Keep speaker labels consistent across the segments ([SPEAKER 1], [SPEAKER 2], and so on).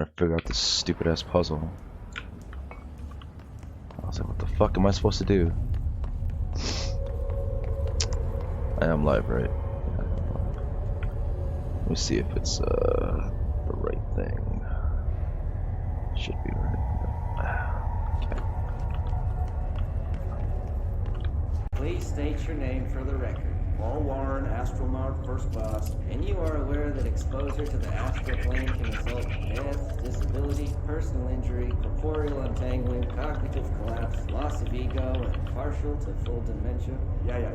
[SPEAKER 1] I figure out this stupid ass puzzle. I was like, what the fuck am I supposed to do? I am live, right? Yeah, I am live. Let me see if it's the right thing. Should be right. Okay.
[SPEAKER 2] Please state your name for the record. Paul Warren, astronaut, first class. And you are aware that exposure to the astral plane can result in death, disability, personal injury, corporeal untangling, cognitive collapse, loss of ego, and partial to full dementia?
[SPEAKER 3] Yeah.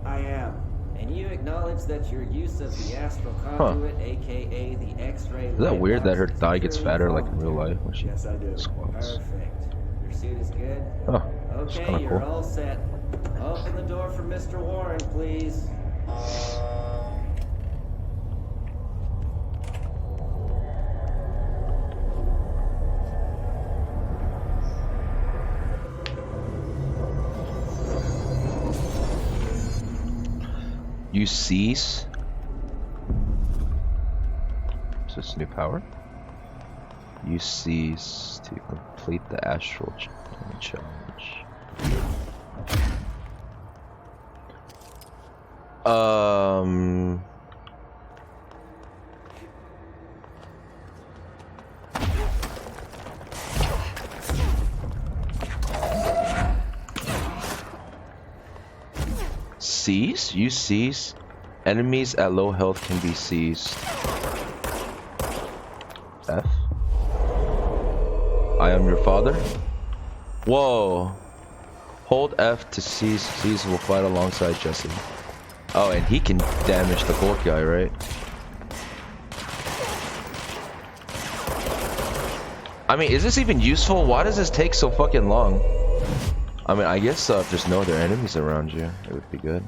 [SPEAKER 2] I am. And you acknowledge that your use of the astral conduit, aka the X-ray
[SPEAKER 1] Is that weird that her thigh gets fatter like in real life when she
[SPEAKER 3] Yes, I do.
[SPEAKER 1] squats?
[SPEAKER 2] Perfect. Your suit is good?
[SPEAKER 1] Oh, it's
[SPEAKER 2] Okay,
[SPEAKER 1] kinda
[SPEAKER 2] you're
[SPEAKER 1] cool.
[SPEAKER 2] all set. Open the door for Mr. Warren, please.
[SPEAKER 1] You cease. Is this new power? You cease to complete the astral challenge. Cease? You cease. Enemies at low health can be seized. F. I am your father. Whoa. Hold F to seize. Seize will fight alongside Jesse. Oh, and he can damage the gold guy, right? I mean, is this even useful? Why does this take so fucking long? I mean, I guess if there's no other enemies around you, it would be good.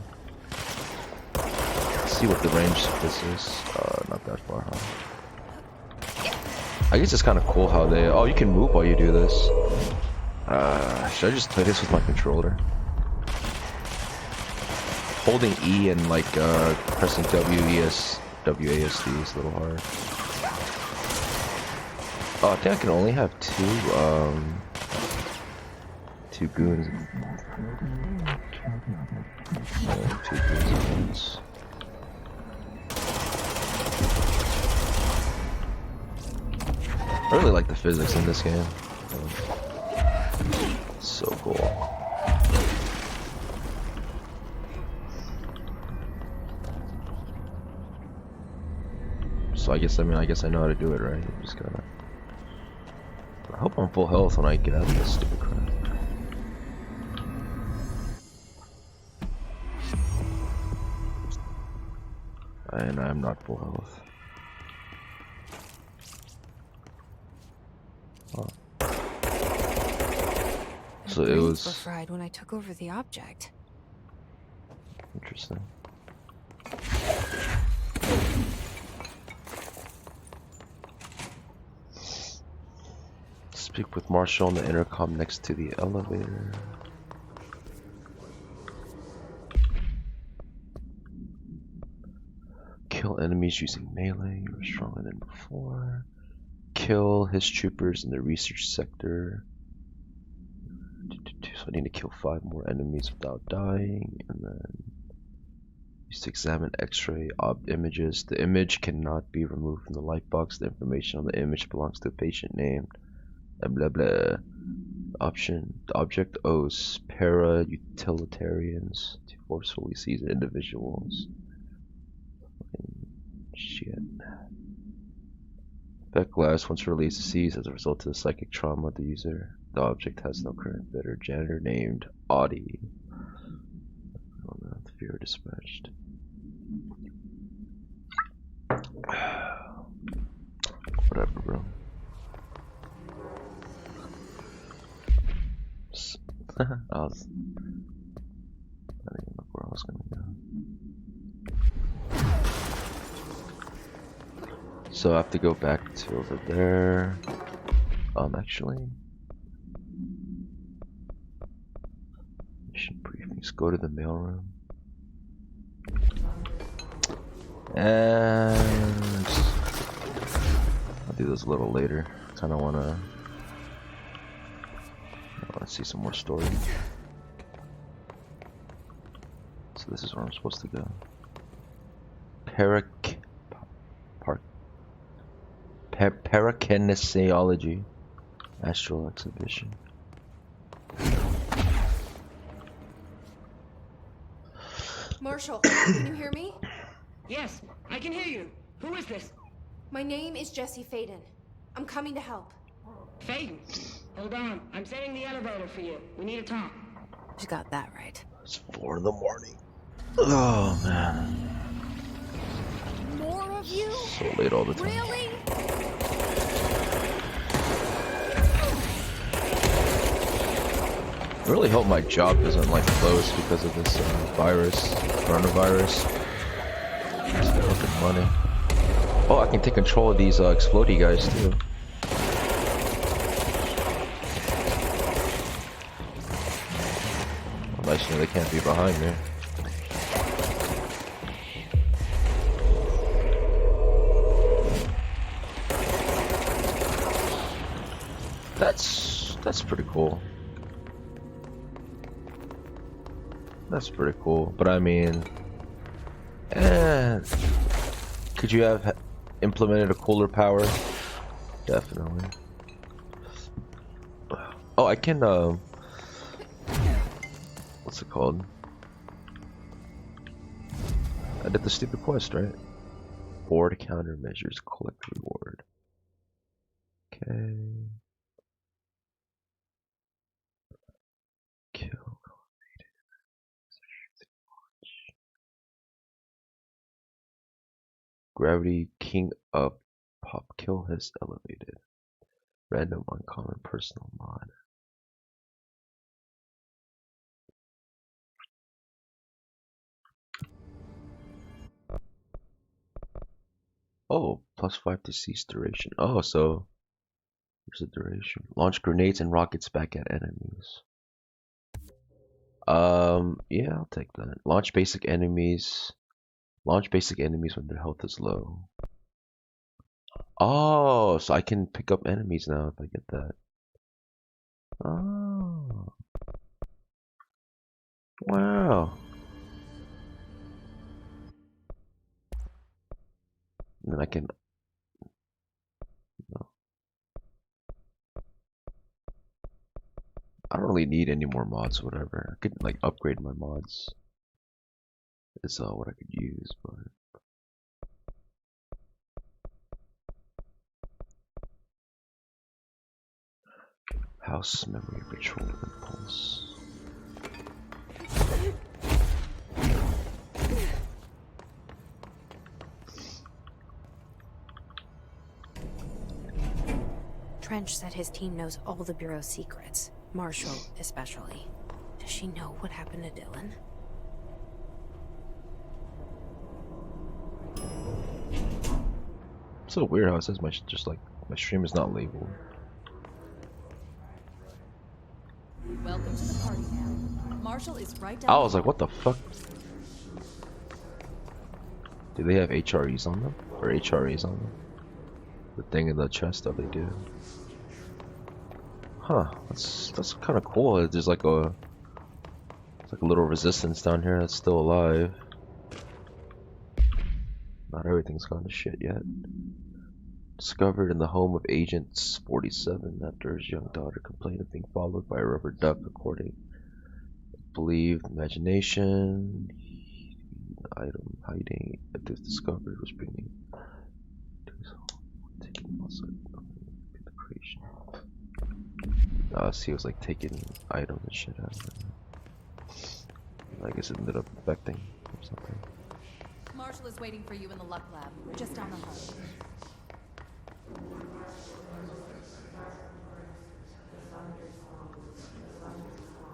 [SPEAKER 1] Let's see what the range of this is. Not that far, huh? I guess it's kind of cool how they... Oh, you can move while you do this. Should I just play this with my controller? Holding E and like pressing WASD is a little hard. Oh, I think I can only have two goons. Two goons at once. I really like the physics in this game. It's so cool. So I guess I know how to do it, right? You just gotta... I hope I'm full health when I get out of this stupid crap. And I'm not full health. Oh. So it was
[SPEAKER 4] fried when I took over the object.
[SPEAKER 1] Interesting. Speak with Marshall on the intercom next to the elevator. Kill enemies using melee. You are stronger than before. Kill his troopers in the research sector. So I need to kill 5 more enemies without dying, and then use to examine X-ray images. The image cannot be removed from the light box. The information on the image belongs to a patient named blah blah. The object owes para-utilitarians to forcefully seize individuals. Shit. That glass, once released, is seized as a result of the psychic trauma of the user. The object has no current bidder. Janitor named Audie. Oh no, the fear dispatched. Whatever, bro. I don't even know where I was gonna go. So I have to go back to over there. Actually, mission briefings. Go to the mailroom. And do this a little later. Kind of want to see some more story. So this is where I'm supposed to go. Parakinesiology Astral Exhibition.
[SPEAKER 4] Marshall, can you hear me?
[SPEAKER 3] Yes, I can hear you. Who is this?
[SPEAKER 4] My name is Jesse Faden. I'm coming to help.
[SPEAKER 3] Faden. Hold on. I'm setting the elevator for you. We need to talk.
[SPEAKER 4] You got that right.
[SPEAKER 1] It's 4 in the morning. Oh man.
[SPEAKER 4] More of you?
[SPEAKER 1] So late all the time.
[SPEAKER 4] Really?
[SPEAKER 1] I really hope my job doesn't like close because of this coronavirus. Just fucking money. Oh, I can take control of these explodey guys too. Well, nice to know they can't be behind me. That's pretty cool. That's pretty cool, but I mean, could you have implemented a cooler power? Definitely. Oh, I can, what's it called? I did the stupid quest, right? Board countermeasures, collect reward. Okay. Kill. Gravity King up. Pop kill has elevated. Random uncommon personal mod. Oh, +5 to cease duration. Oh, so there's a duration. Launch grenades and rockets back at enemies. Yeah, I'll take that. Launch basic enemies. Launch basic enemies when their health is low. Oh, so I can pick up enemies now if I get that. Oh. Wow. And then I can... No. I don't really need any more mods, whatever. I could like upgrade my mods. Is what I could use, but... House memory patrol impulse.
[SPEAKER 4] Trench said his team knows all the Bureau's secrets. Marshall, especially. Does she know what happened to Dylan?
[SPEAKER 1] It's so weird how it says my stream is not labeled.
[SPEAKER 5] Welcome to the party now. Marshall is right down.
[SPEAKER 1] I was like, what the fuck? Do they have HREs on them? Or HRAs on them? The thing in the chest, oh they do. Huh, that's kind of cool. There's like a little resistance down here that's still alive. Not everything's gone to shit yet. Discovered in the home of Agent 47 after his young daughter complained of being followed by a rubber duck, according to believed imagination. The item hiding at this discovered was bringing taking also the creation. See, it was like taking items and shit out of it. I guess it ended up affecting or something.
[SPEAKER 5] Marshall is waiting for you in the luck lab, just down the hall.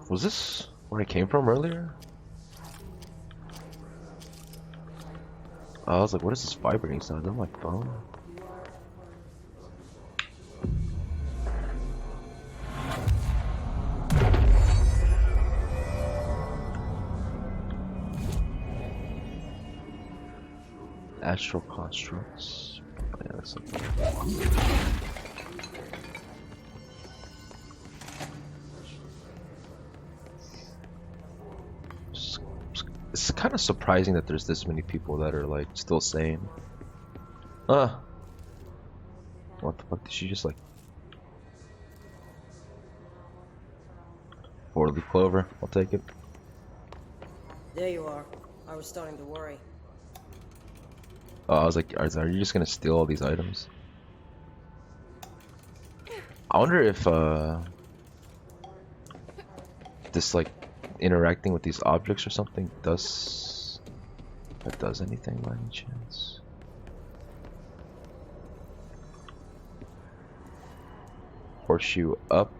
[SPEAKER 1] Was this where I came from earlier? I was like, what is this vibrating sound? Is that my phone? Astral constructs. Yeah, got something. It's kind of surprising that there's this many people that are like still sane. What the fuck did she just like? 4-leaf clover, I'll take it.
[SPEAKER 3] There you are. I was starting to worry.
[SPEAKER 1] Oh, I was like, are you just gonna steal all these items? I wonder if this like interacting with these objects or something does anything by any chance? Horseshoe up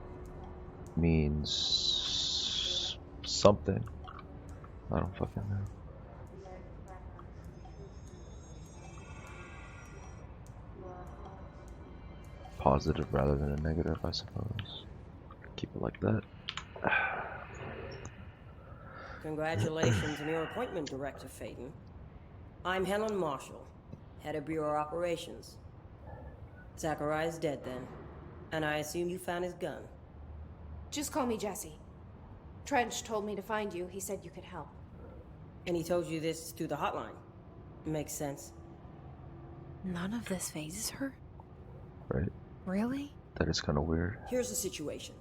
[SPEAKER 1] means something. I don't fucking know. Positive rather than a negative, I suppose. Keep it like that.
[SPEAKER 3] Congratulations on your appointment, Director Phaeton. I'm Helen Marshall, head of Bureau Operations. Zachariah's dead then, and I assume you found his gun.
[SPEAKER 4] Just call me Jesse. Trench told me to find you. He said you could help.
[SPEAKER 3] And he told you this through the hotline. Makes sense.
[SPEAKER 4] None of this phases her?
[SPEAKER 1] Right?
[SPEAKER 4] Really?
[SPEAKER 1] That is kind of weird.
[SPEAKER 3] Here's the situation.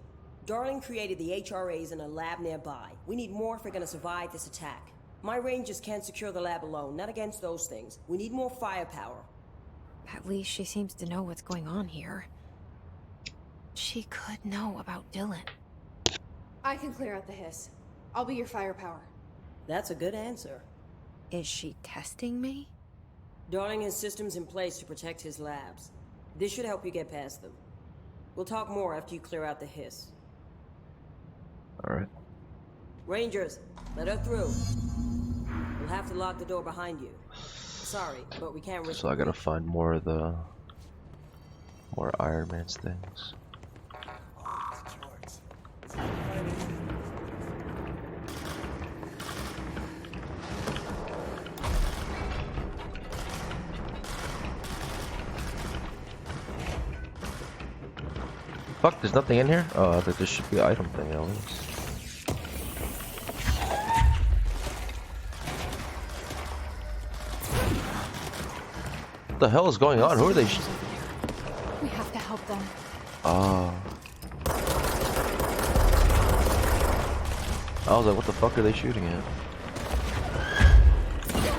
[SPEAKER 3] Darling created the HRAs in a lab nearby. We need more if we're gonna survive this attack. My rangers can't secure the lab alone, not against those things. We need more firepower.
[SPEAKER 4] At least she seems to know what's going on here. She could know about Dylan. I can clear out the hiss. I'll be your firepower.
[SPEAKER 3] That's a good answer.
[SPEAKER 4] Is she testing me?
[SPEAKER 3] Darling has systems in place to protect his labs. This should help you get past them. We'll talk more after you clear out the hiss.
[SPEAKER 1] Alright.
[SPEAKER 3] Rangers, let her through. We'll have to lock the door behind you. Sorry, but we can't risk.
[SPEAKER 1] So I gotta find more of the Iron Man's things. Fuck, there's nothing in here? Oh, I think there should be an item thing at least. What the hell is going on? Who are they?
[SPEAKER 4] We have to help them.
[SPEAKER 1] Oh. I was like, what the fuck are they shooting at?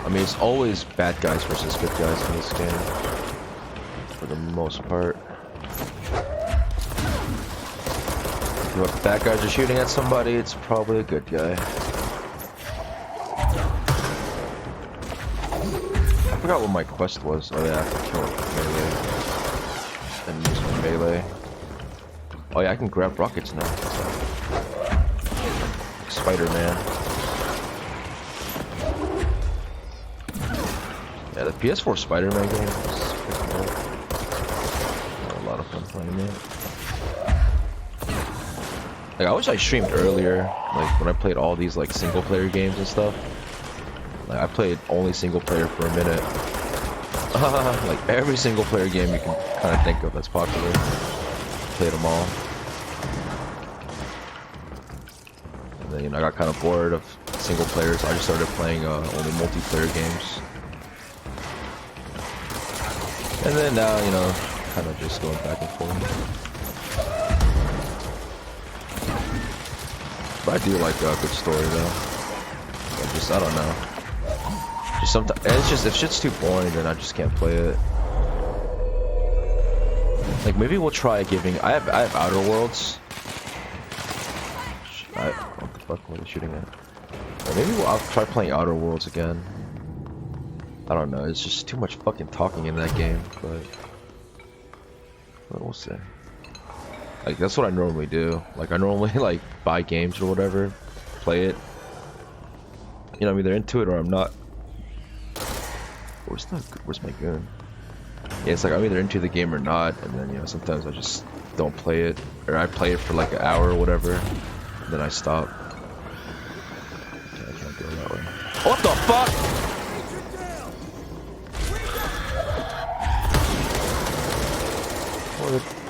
[SPEAKER 1] I mean, it's always bad guys versus good guys in this game. For the most part. If the bad guys are shooting at somebody, it's probably a good guy. I forgot what my quest was. Oh yeah, I can kill melee. And use my melee. Oh yeah, I can grab rockets now. Like Spider-Man. Yeah, the PS4 Spider-Man game is freaking dope. I had a lot of fun playing it. Like, I wish I streamed earlier, like when I played all these like single player games and stuff. Like I played only single player for a minute. Like every single player game you can kind of think of that's popular. Played them all. And then, you know, I got kind of bored of single players, so I just started playing only multiplayer games. And then now, you know, kind of just going back and forth. But I do like a good story though. I don't know. Just sometimes it's just if shit's too boring, then I just can't play it. Like maybe we'll try giving. I have Outer Worlds. What the fuck were they shooting at? Or maybe I'll try playing Outer Worlds again. I don't know. It's just too much fucking talking in that game, but we'll see. Like that's what I normally do. Like I normally like buy games or whatever, play it. You know, I'm either into it or I'm not. Where's my gun? Yeah, it's like I'm either into the game or not, and then you know sometimes I just don't play it, or I play it for like an hour or whatever, and then I stop. Okay, I can't go that way. What the fuck?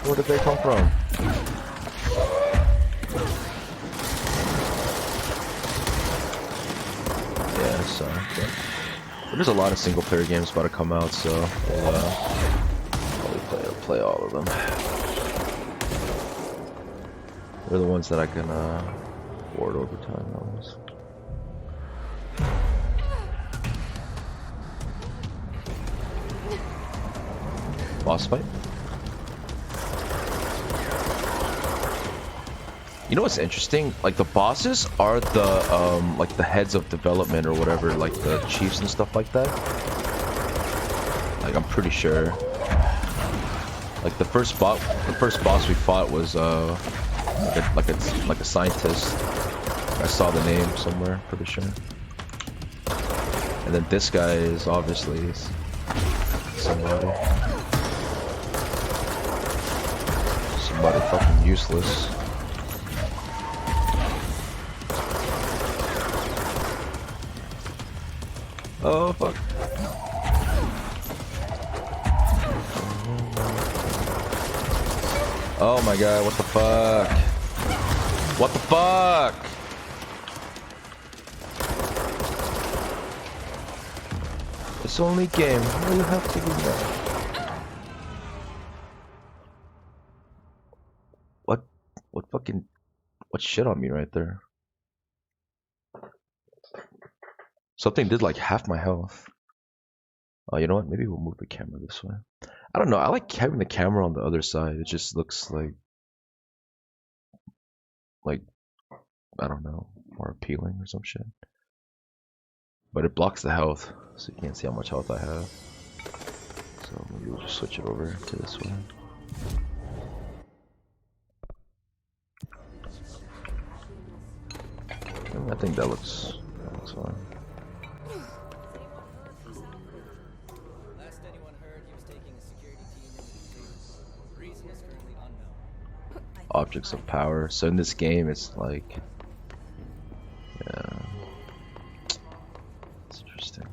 [SPEAKER 1] Where did they come from? Yeah, so but there's a lot of single player games about to come out, so we'll probably play all of them. They're the ones that I can afford over time. Almost. Boss fight. You know what's interesting? Like the bosses are the like the heads of development or whatever, like the chiefs and stuff like that. Like I'm pretty sure. Like the first boss we fought was like a scientist. I saw the name somewhere, pretty sure. And then this guy is obviously somebody fucking useless. Oh fuck. Oh my god, what the fuck? What the fuck? It's only a game. Why you have to do that? What fucking... What shit on me right there? Something did like half my health. Oh, you know what? Maybe we'll move the camera this way. I don't know. I like having the camera on the other side. It just looks like I don't know, more appealing or some shit. But it blocks the health, so you can't see how much health I have. So maybe we'll just switch it over to this one. I think that looks fine.
[SPEAKER 2] Last anyone heard, he was taking a security team into the clearance. The reason is currently unknown.
[SPEAKER 1] Objects of power. So in this game, it's like, yeah, it's interesting.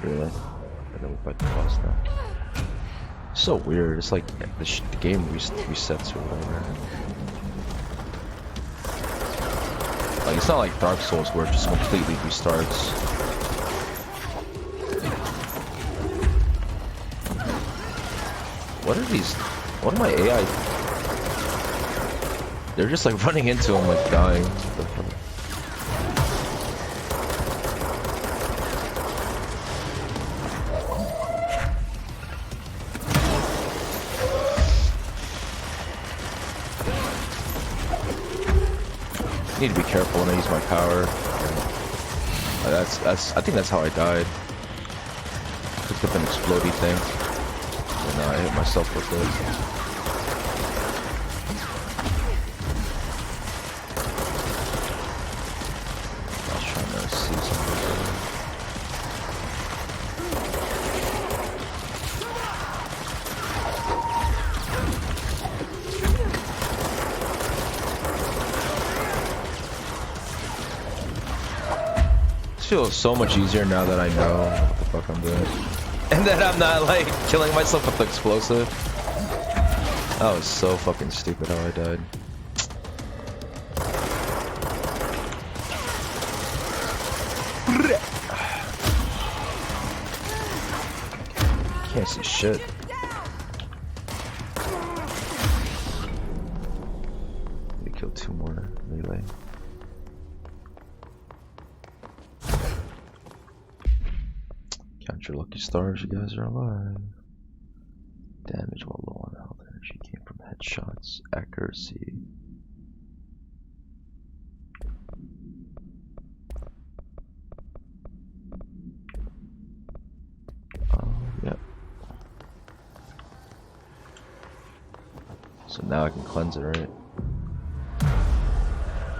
[SPEAKER 1] Really? And then we fight the boss now. So weird. It's like the game resets or whatever. Like it's not like Dark Souls where it just completely restarts. What are these? What are my AI? They're just like running into him, like dying. What the fuck? I need to be careful when I use my power. I think that's how I died. Picked up an explodey thing, and I hit myself with it. I was trying to see something. This feels so much easier now that I know what the fuck I'm doing. And that I'm not like killing myself with the explosive. That was so fucking stupid how I died. Can't see shit. Let me kill 2 more melee. Count your lucky stars, you guys are alive. Damage while low on health energy came from headshots. Accuracy. Yep. So now I can cleanse it, right?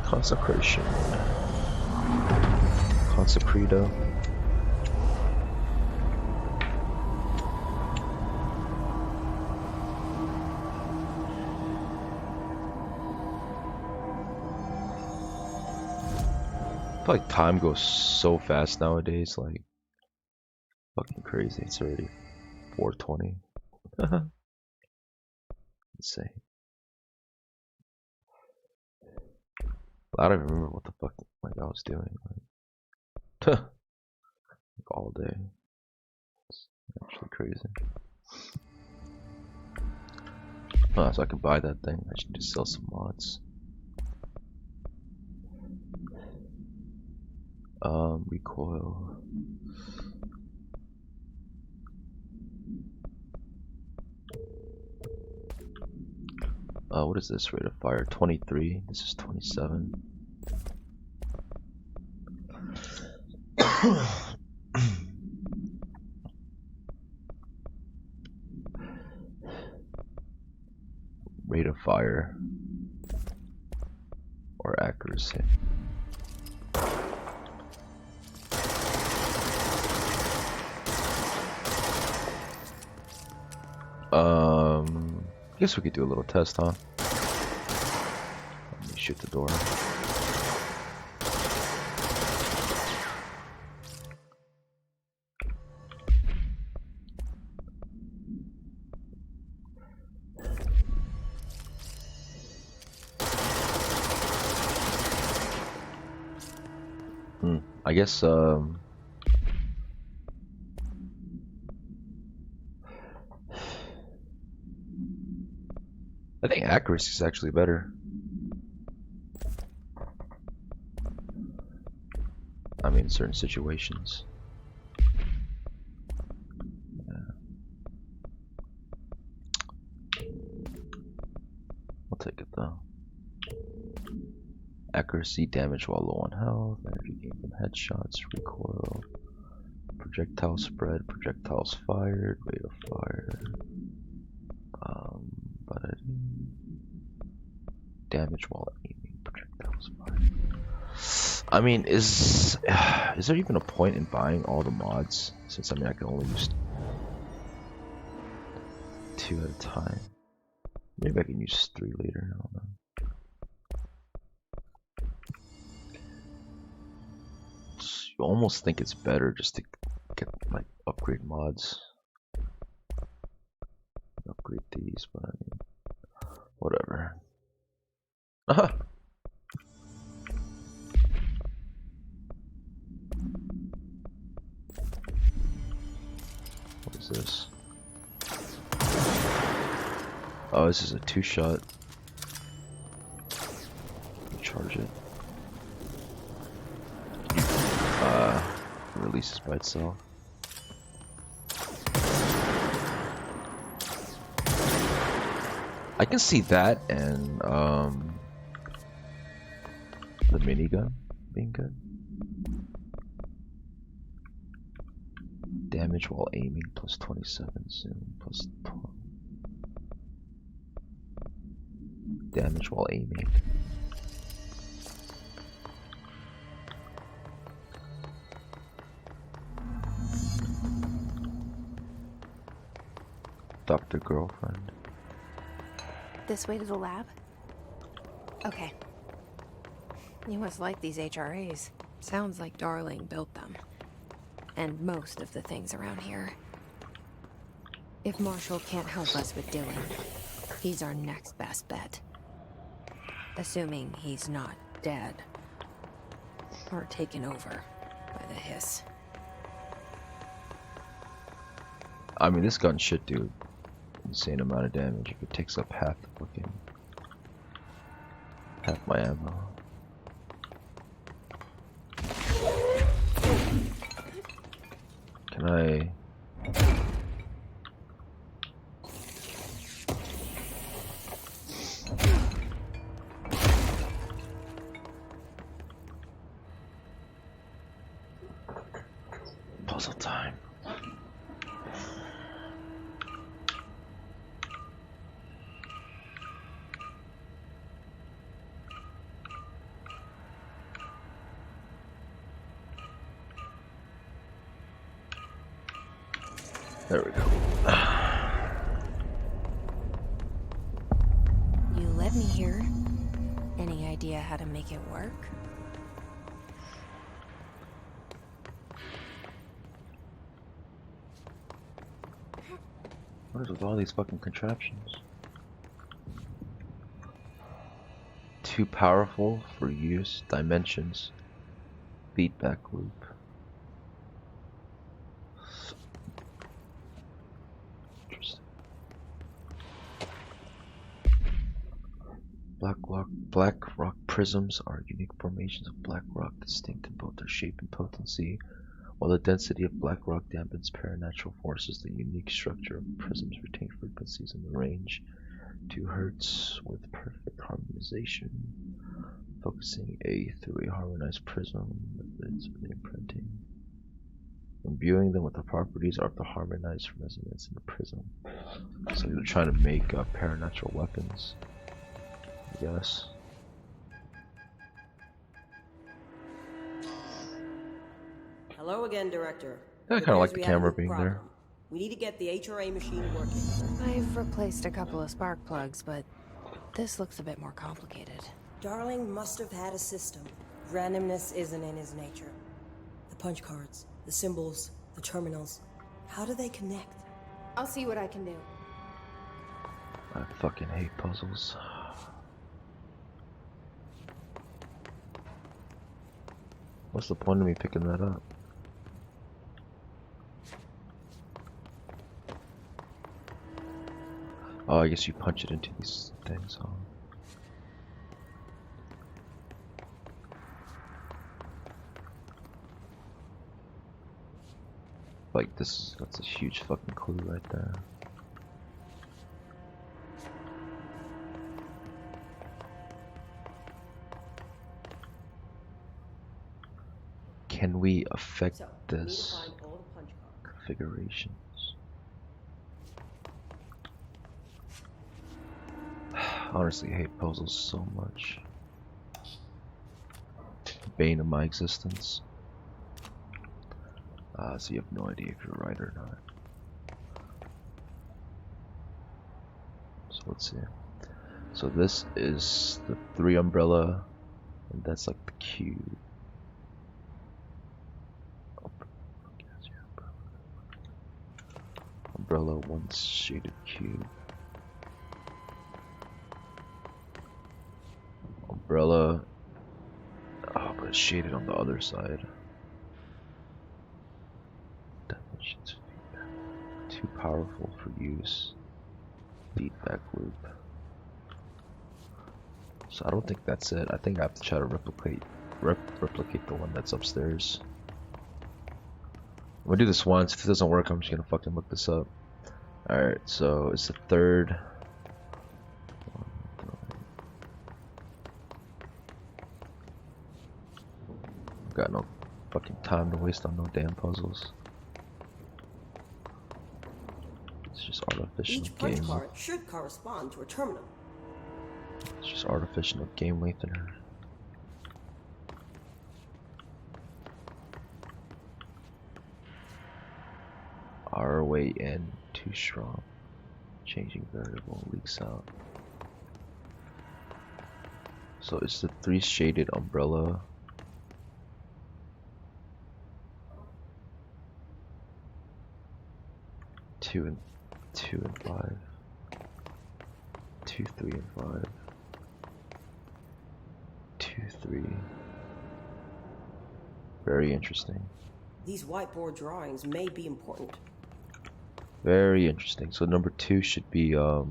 [SPEAKER 1] Consecration. Consecredo. feel like time goes so fast nowadays, like fucking crazy. It's already 4:20. Insane. I don't even remember what the fuck like I was doing. Like, like all day. It's actually crazy. Oh, so I can buy that thing. I should just sell some mods. Recoil. What is this rate of fire? 23. This is 27. Rate of fire or accuracy. I guess we could do a little test, huh? Let me shoot the door. I guess I think accuracy is actually better. I mean, in certain situations. Yeah. I'll take it though. Accuracy, damage while low on health, energy gain from headshots, recoil, projectile spread, projectiles fired, rate of fire. But damage while aiming, projectiles fired. I mean, is there even a point in buying all the mods? Since I mean, I can only use 2 at a time. Maybe I can use 3 later. I don't know. You almost think it's better just to get like upgrade mods. Upgrade these, but I mean, whatever. What is this? Oh, this is a 2-shot. Charge it. Releases by itself. I can see that and the minigun being good. Damage while aiming plus 27 zoom plus 12. Damage while aiming. Dr. Girlfriend.
[SPEAKER 4] This way to the lab? Okay. You must like these HRAs. Sounds like Darling built them. And most of the things around here. If Marshall can't help us with Dylan, he's our next best bet. Assuming he's not dead. Or taken over by the hiss.
[SPEAKER 1] I mean, this gun should do insane amount of damage if it takes up half the fucking half my ammo. Can I? Puzzle time. There we go.
[SPEAKER 4] You let me here. Any idea how to make it work?
[SPEAKER 1] What is with all these fucking contraptions? Too powerful for use. Dimensions. Feedback loop. Interesting. Black rock prisms are unique formations of black rock, distinct in both their shape and potency. While the density of black rock dampens paranatural forces, the unique structure of prisms retain frequencies in the range 2 Hz with perfect harmonization. Focusing A through a harmonized prism methods of imprinting. Imbuing them with the properties of the harmonized resonance in the prism. So they're trying to make paranatural weapons, I guess.
[SPEAKER 3] Hello again, Director.
[SPEAKER 1] I
[SPEAKER 3] It
[SPEAKER 1] kind of like
[SPEAKER 3] appears
[SPEAKER 1] the
[SPEAKER 3] we have a
[SPEAKER 1] camera
[SPEAKER 3] new
[SPEAKER 1] being there.
[SPEAKER 3] problem. We need to get the HRA machine working.
[SPEAKER 4] I've replaced a couple of spark plugs, but this looks a bit more complicated.
[SPEAKER 3] Darling must have had a system. Randomness isn't in his nature. The punch cards, the symbols, the terminals. How do they connect?
[SPEAKER 4] I'll see what I can do.
[SPEAKER 1] I fucking hate puzzles. What's the point of me picking that up? Oh, I guess you punch it into these things, huh? Like that's a huge fucking clue right there. Can we affect
[SPEAKER 3] So, we need to
[SPEAKER 1] this
[SPEAKER 3] find all the punch cards.
[SPEAKER 1] configurations? Honestly, I hate puzzles so much. Bane of my existence. So you have no idea if you're right or not. So let's see. So this is the 3 umbrella, and that's like the cube. Umbrella, 1 shaded cube. Umbrella. Oh, but it's shaded on the other side. Dimensions feedback. Too powerful for use. Feedback loop. So I don't think that's it. I think I have to try to replicate the one that's upstairs. I'm gonna do this once. If it doesn't work, I'm just gonna fucking look this up. Alright, so it's the 3rd. Got no fucking time to waste on no damn puzzles. It's just artificial
[SPEAKER 3] Each punch
[SPEAKER 1] game.
[SPEAKER 3] card should correspond to a terminal.
[SPEAKER 1] It's just artificial game lengthener. Our way in too strong. Changing variable leaks out. So it's the 3 shaded umbrella. Two and 5. 2, 3, and 5. 2, 3. Very interesting.
[SPEAKER 3] These whiteboard drawings may be important.
[SPEAKER 1] Very interesting. So number 2 should be so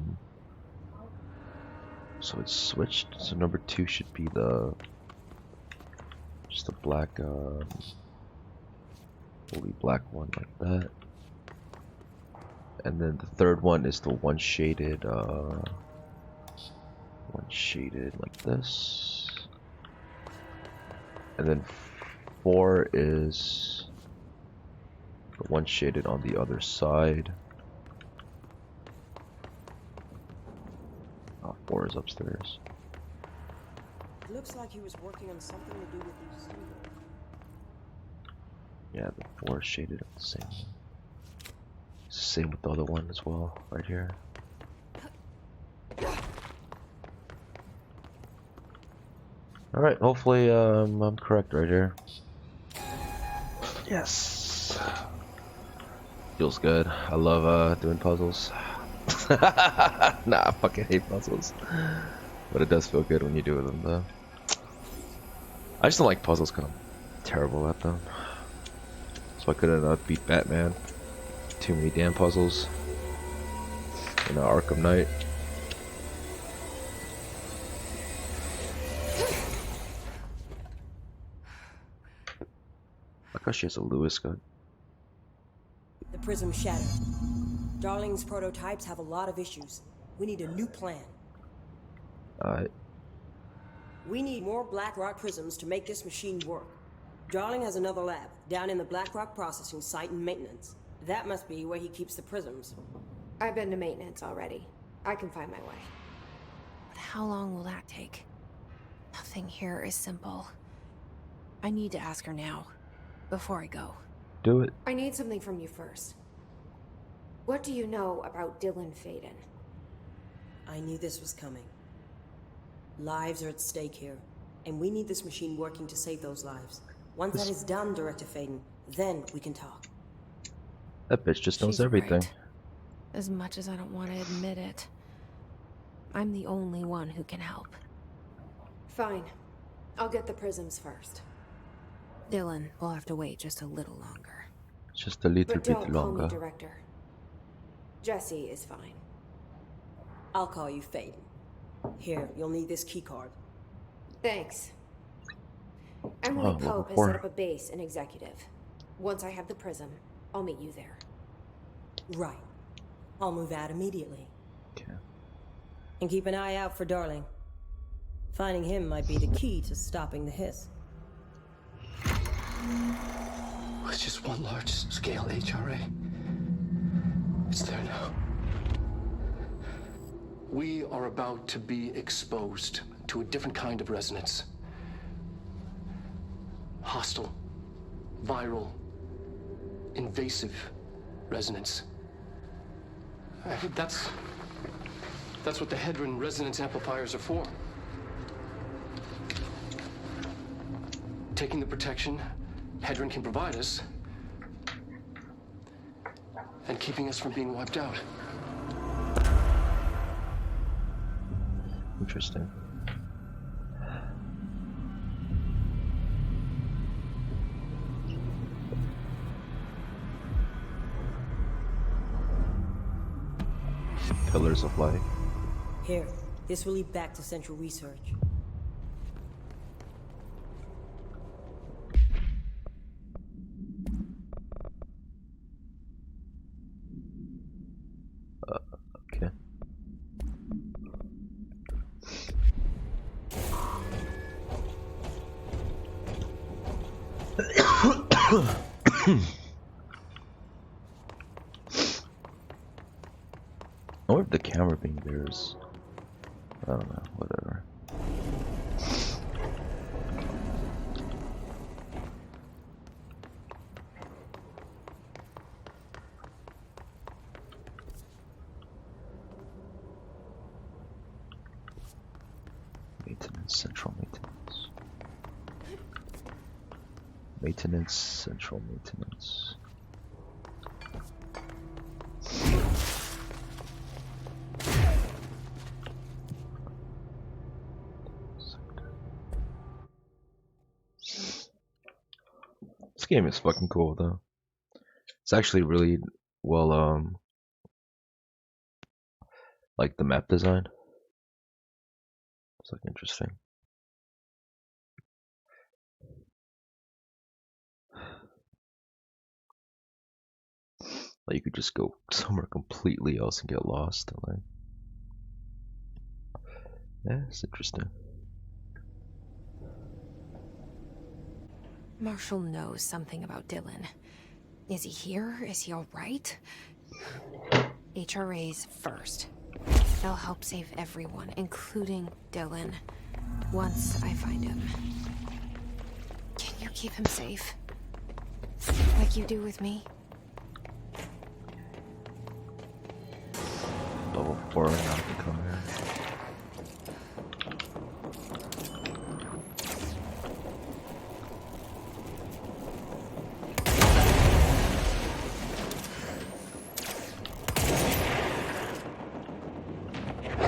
[SPEAKER 1] it's switched. So number 2 should be just a black fully black one like that. And then the 3rd one is the one shaded like this. And then 4 is the one shaded on the other side. 4 is upstairs.
[SPEAKER 3] It looks like he was working on something to do with these symbols.
[SPEAKER 1] Yeah, the 4 is shaded at the same one. It's the same with the other one as well, right here. Alright, hopefully I'm correct right here. Yes! Feels good. I love doing puzzles. Nah, I fucking hate puzzles. But it does feel good when you do them, though. I just don't like puzzles because I'm terrible at them. So I couldn't beat Batman. Too many damn puzzles. You know, Arkham Knight. I thought she has a Lewis gun.
[SPEAKER 3] The prism shattered. Darling's prototypes have a lot of issues. We need a new plan.
[SPEAKER 1] Alright.
[SPEAKER 3] We need more Blackrock prisms to make this machine work. Darling has another lab, down in the Blackrock processing site in maintenance. That must be where he keeps the prisms.
[SPEAKER 4] I've been to maintenance already. I can find my way. But how long will that take? Nothing here is simple. I need to ask her now, before I go.
[SPEAKER 1] Do it.
[SPEAKER 4] I need something from you first. What do you know about Dylan Faden?
[SPEAKER 3] I knew this was coming. Lives are at stake here, and we need this machine working to save those lives. Once that is done, Director Faden, then we can talk.
[SPEAKER 1] That bitch just knows
[SPEAKER 4] She's
[SPEAKER 1] everything.
[SPEAKER 4] right. As much as I don't want to admit it, I'm the only one who can help. Fine. I'll get the prisms first. Dylan will have to wait just a little longer.
[SPEAKER 1] Just a little
[SPEAKER 4] But
[SPEAKER 1] bit
[SPEAKER 4] don't call me
[SPEAKER 1] longer.
[SPEAKER 4] Director. Jesse is fine.
[SPEAKER 3] I'll call you Faden. Here, you'll need this keycard.
[SPEAKER 4] Thanks. Emily
[SPEAKER 1] level
[SPEAKER 4] Pope has
[SPEAKER 1] 4.
[SPEAKER 4] set up a base in Executive. Once I have the prism, I'll meet you there.
[SPEAKER 3] Right. I'll move out immediately.
[SPEAKER 1] Okay.
[SPEAKER 3] And keep an eye out for Darling. Finding him might be the key to stopping the hiss.
[SPEAKER 6] It's just one large-scale HRA. It's there now. We are about to be exposed to a different kind of resonance. Hostile, viral, invasive resonance. I think that's what the Hedron resonance amplifiers are for. Taking the protection Hedron can provide us and keeping us from being wiped out.
[SPEAKER 1] Interesting. Pillars of life.
[SPEAKER 3] Here, this will lead back to Central Research.
[SPEAKER 1] Okay. I wonder if the camera being there is... I don't know, whatever. Maintenance, central maintenance. Maintenance, central maintenance. This game is fucking cool though. It's actually really well, like the map design. It's like interesting. Like you could just go somewhere completely else and get lost. Like, yeah, it's interesting.
[SPEAKER 4] Marshall knows something about Dylan. Is he here? Is he all right? HRAs first. They'll help save everyone, including Dylan, once I find him. Can you keep him safe? Like you do with me?
[SPEAKER 1] Level 4 now can come here.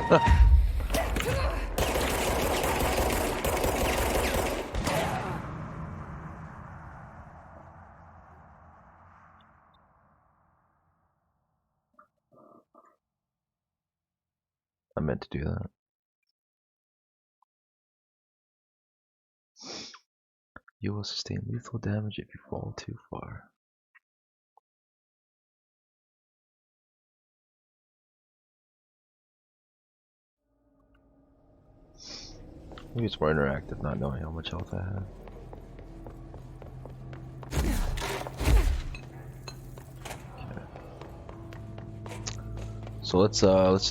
[SPEAKER 1] I meant to do that. You will sustain lethal damage if you fall too far. Maybe it's more interactive not knowing how much health I have. Okay. So let's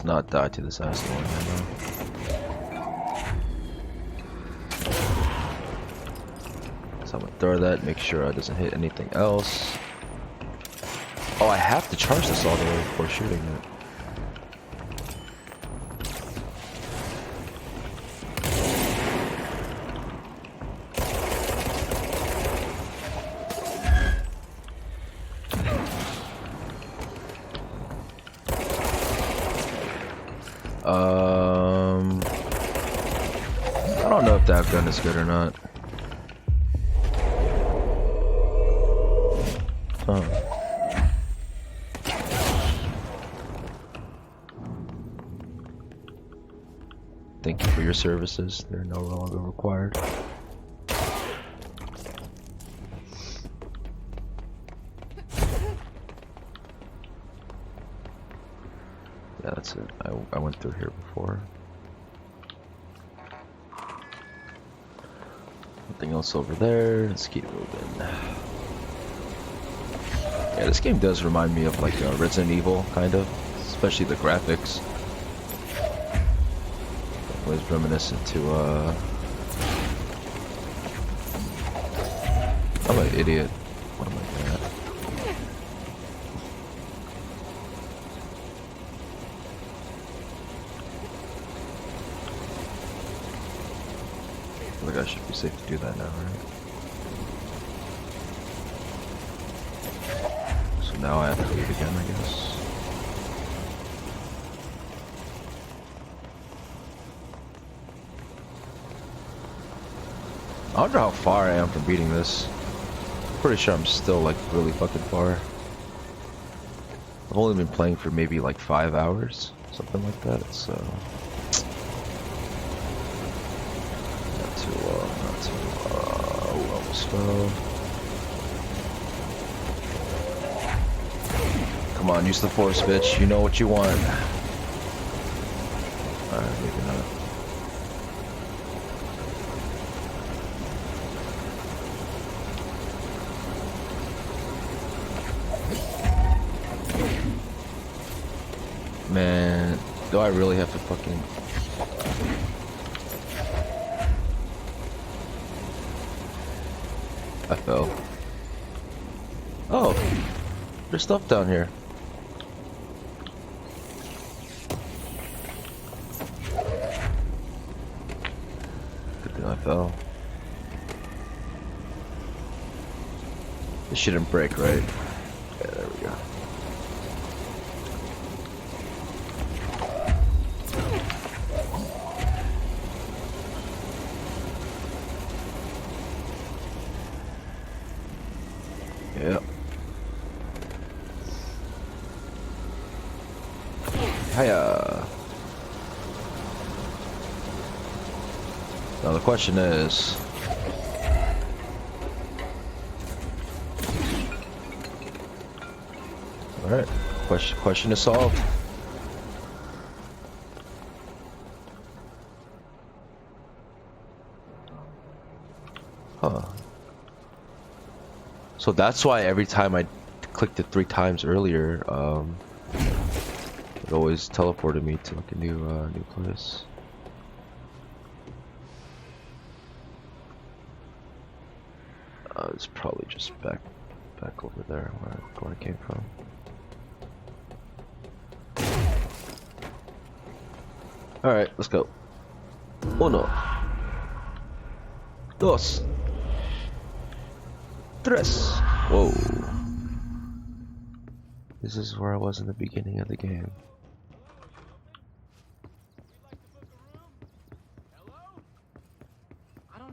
[SPEAKER 1] not die to this acid one right now. So I'm gonna throw that, make sure it doesn't hit anything else. Oh, I have to charge this all the way before shooting it. I don't know if that gun is good or not. Huh. Thank you for your services. They're no longer required. Yeah, that's it. I went through here before. Nothing else over there. Let's keep moving. Yeah, this game does remind me of like Resident Evil, kind of. Especially the graphics. It was reminiscent to, I'm an idiot. What am I doing at? I think I should be safe to do that now, right? So now I have to leave again, I guess. I wonder how far I am from beating this. I'm pretty sure I'm still like really fucking far. I've only been playing for maybe like 5 hours, something like that, so... Not too long, not too long. Oh, almost fell. Come on, use the force, bitch. You know what you want. Alright, maybe not. Man, do I really have to fucking... I fell. Oh, there's stuff down here. Good thing I fell. This shouldn't break, right? Yeah, there we go. Yep. Hiya. Now the question is, all right, question is solved. Huh. So that's why every time I clicked it 3 times earlier, it always teleported me to like a new place. It's probably just back over there where I came from. All right, let's go. 1, 2, 3. Whoa. This is where I was in the beginning of the game.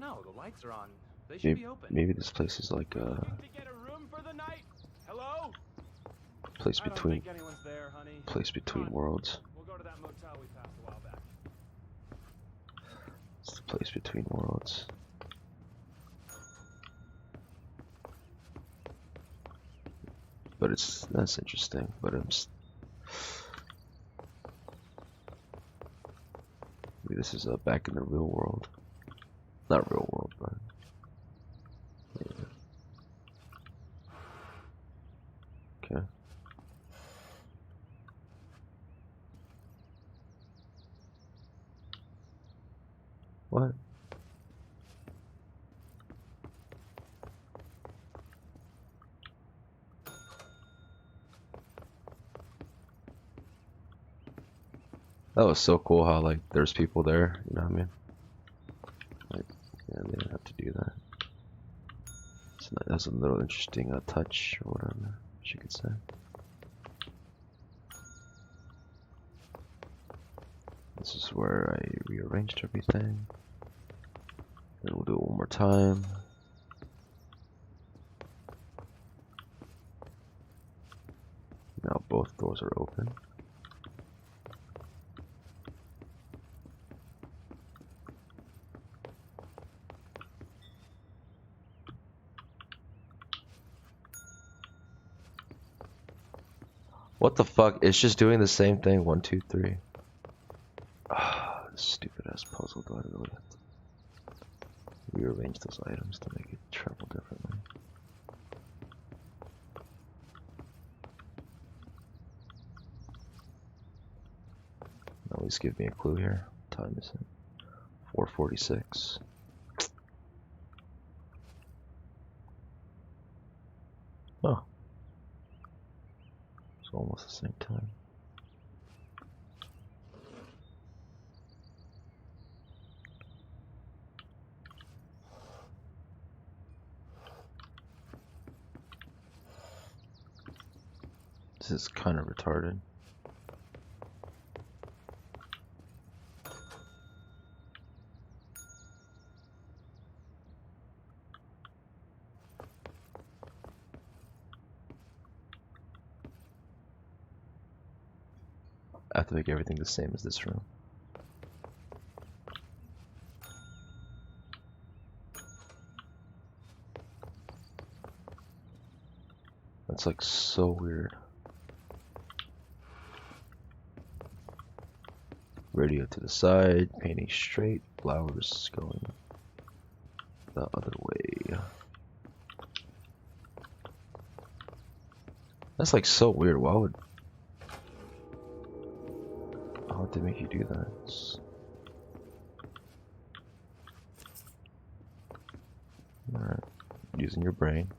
[SPEAKER 7] know. The lights are on. They should be open.
[SPEAKER 1] Maybe this place is like
[SPEAKER 7] Looking to get a room for the night? Hello?
[SPEAKER 1] place
[SPEAKER 7] I don't
[SPEAKER 1] between
[SPEAKER 7] think anyone's there, honey.
[SPEAKER 1] between worlds.
[SPEAKER 7] We'll go to that motel we passed a while back.
[SPEAKER 1] It's the place between worlds. But that's interesting. But maybe this is back in the real world. Not real world, but yeah. Okay. What? That was so cool how like there's people there, you know what I mean? Like, yeah, they didn't have to do that. So that's a little interesting touch or whatever you could say. This is where I rearranged everything. And we'll do it one more time. Now both doors are open. What the fuck? It's just doing the same thing. 1, 2, 3. Ah, this stupid ass puzzle. Do I really have to rearrange those items to make it travel differently? At least give me a clue here. What time is it? 4:46. Oh. It's almost the same time. This is kind of retarded. I have to make everything the same as this room. That's like so weird. Radio to the side, painting straight, flowers going the other way. That's like so weird. Why would they make you do that? Alright, using your brain.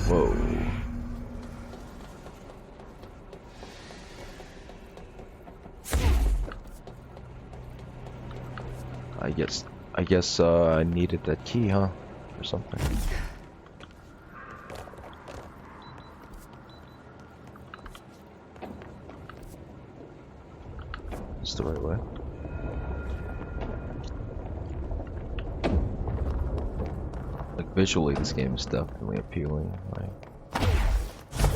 [SPEAKER 1] Whoa. I guess I needed that key, huh? Or something. It's the right way. Like visually, this game is definitely appealing. Like,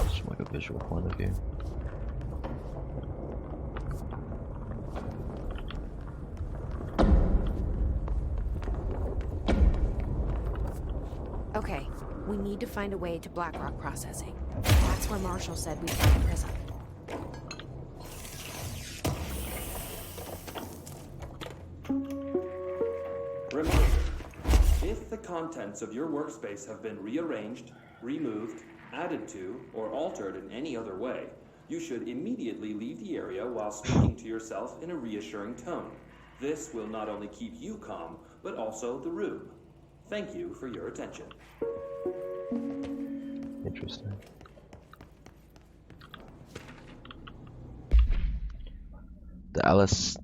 [SPEAKER 1] just from like a visual point of view.
[SPEAKER 4] Okay, we need to find a way to Blackrock processing. That's where Marshall said we'd find the prison.
[SPEAKER 8] Remember, if the contents of your workspace have been rearranged, removed, added to, or altered in any other way, you should immediately leave the area while speaking to yourself in a reassuring tone. This will not only keep you calm, but also the room. Thank you for your attention.
[SPEAKER 1] Interesting. The atlas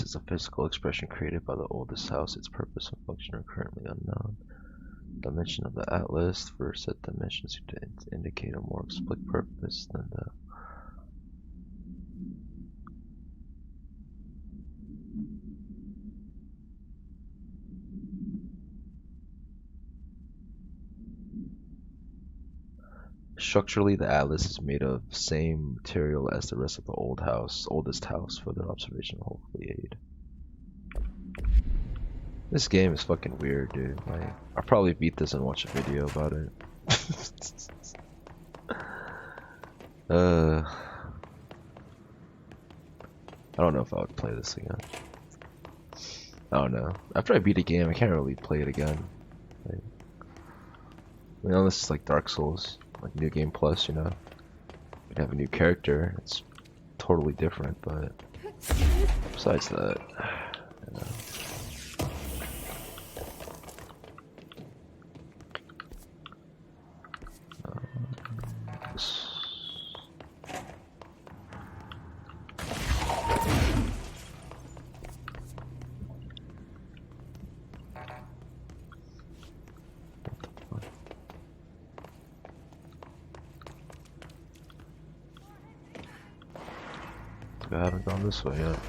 [SPEAKER 1] is a physical expression created by the oldest house. Its purpose and function are currently unknown. Dimension of the atlas. For set dimensions to indicate a more explicit purpose than the Structurally, the atlas is made of same material as the rest of the oldest house. Further observation will hopefully aid. This game is fucking weird, dude. Like, I'll probably beat this and watch a video about it. I don't know if I would play this again. I don't know. After I beat a game, I can't really play it again. Like, you know, this is like Dark Souls, like New Game Plus, you know. You have a new character, it's totally different, but besides that, you know. This... I haven't gone this way yet.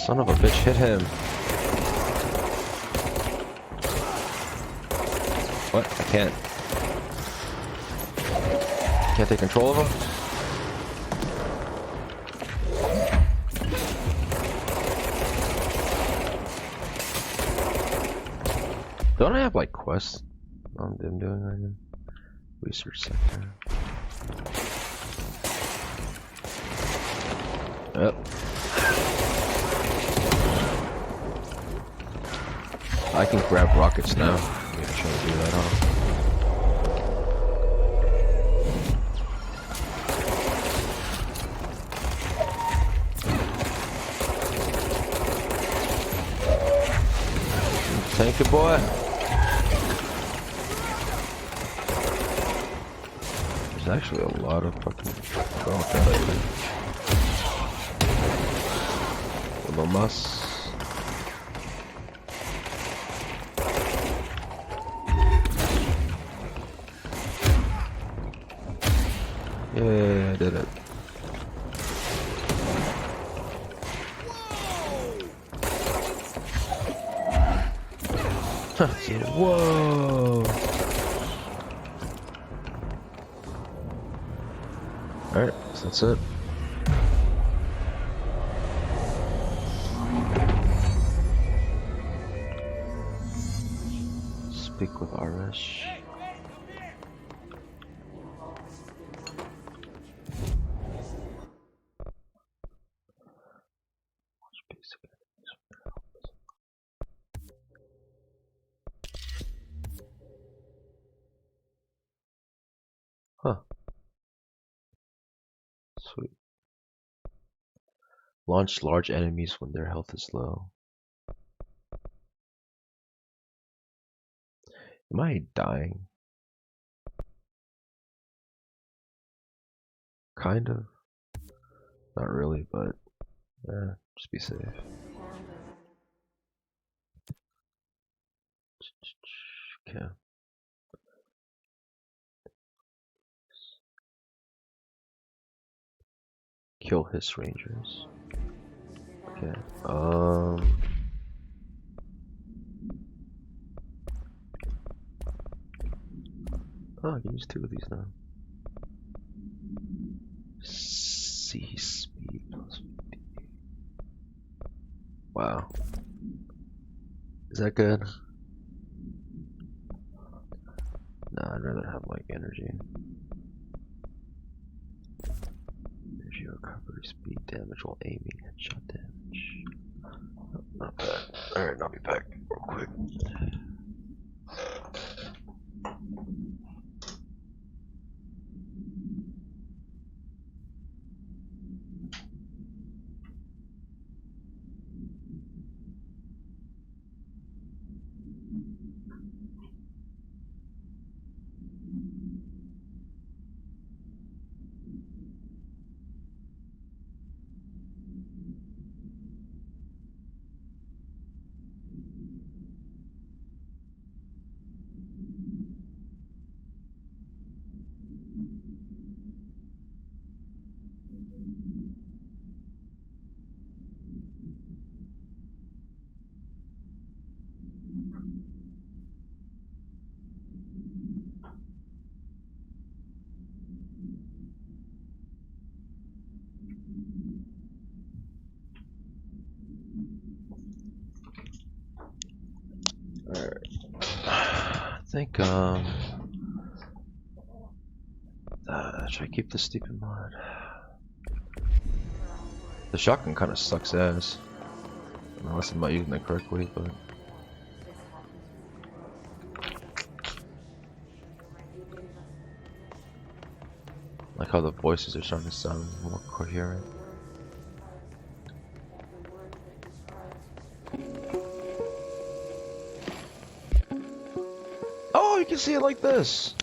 [SPEAKER 1] Son of a bitch, hit him. What? I can't. Can't take control of him? Don't I have like quests I'm doing right now? Research center. Yep. I can grab rockets now. I'm gonna try to do that on. Thank you, boy. There's actually a lot of fucking Little muss. Yeah, I did it. Whoa! Alright, so that's it. Speak with Arash. Huh. Sweet. Launch large enemies when their health is low. Am I dying? Kind of. Not really, but yeah, just be safe. Okay. Kill his rangers. Okay. Oh, I can use 2 of these now. C speed plus 50. Wow. Is that good? Nah, I'd rather have like energy. Energy recovery, speed damage while aiming, headshot damage. Oh, not bad. Alright, I'll be back real quick. Alright. I think should I keep this stupid mod? The shotgun kind of sucks ass. Unless I'm not using it correctly, but like how the voices are starting to sound more coherent. Oh, you can see it like this.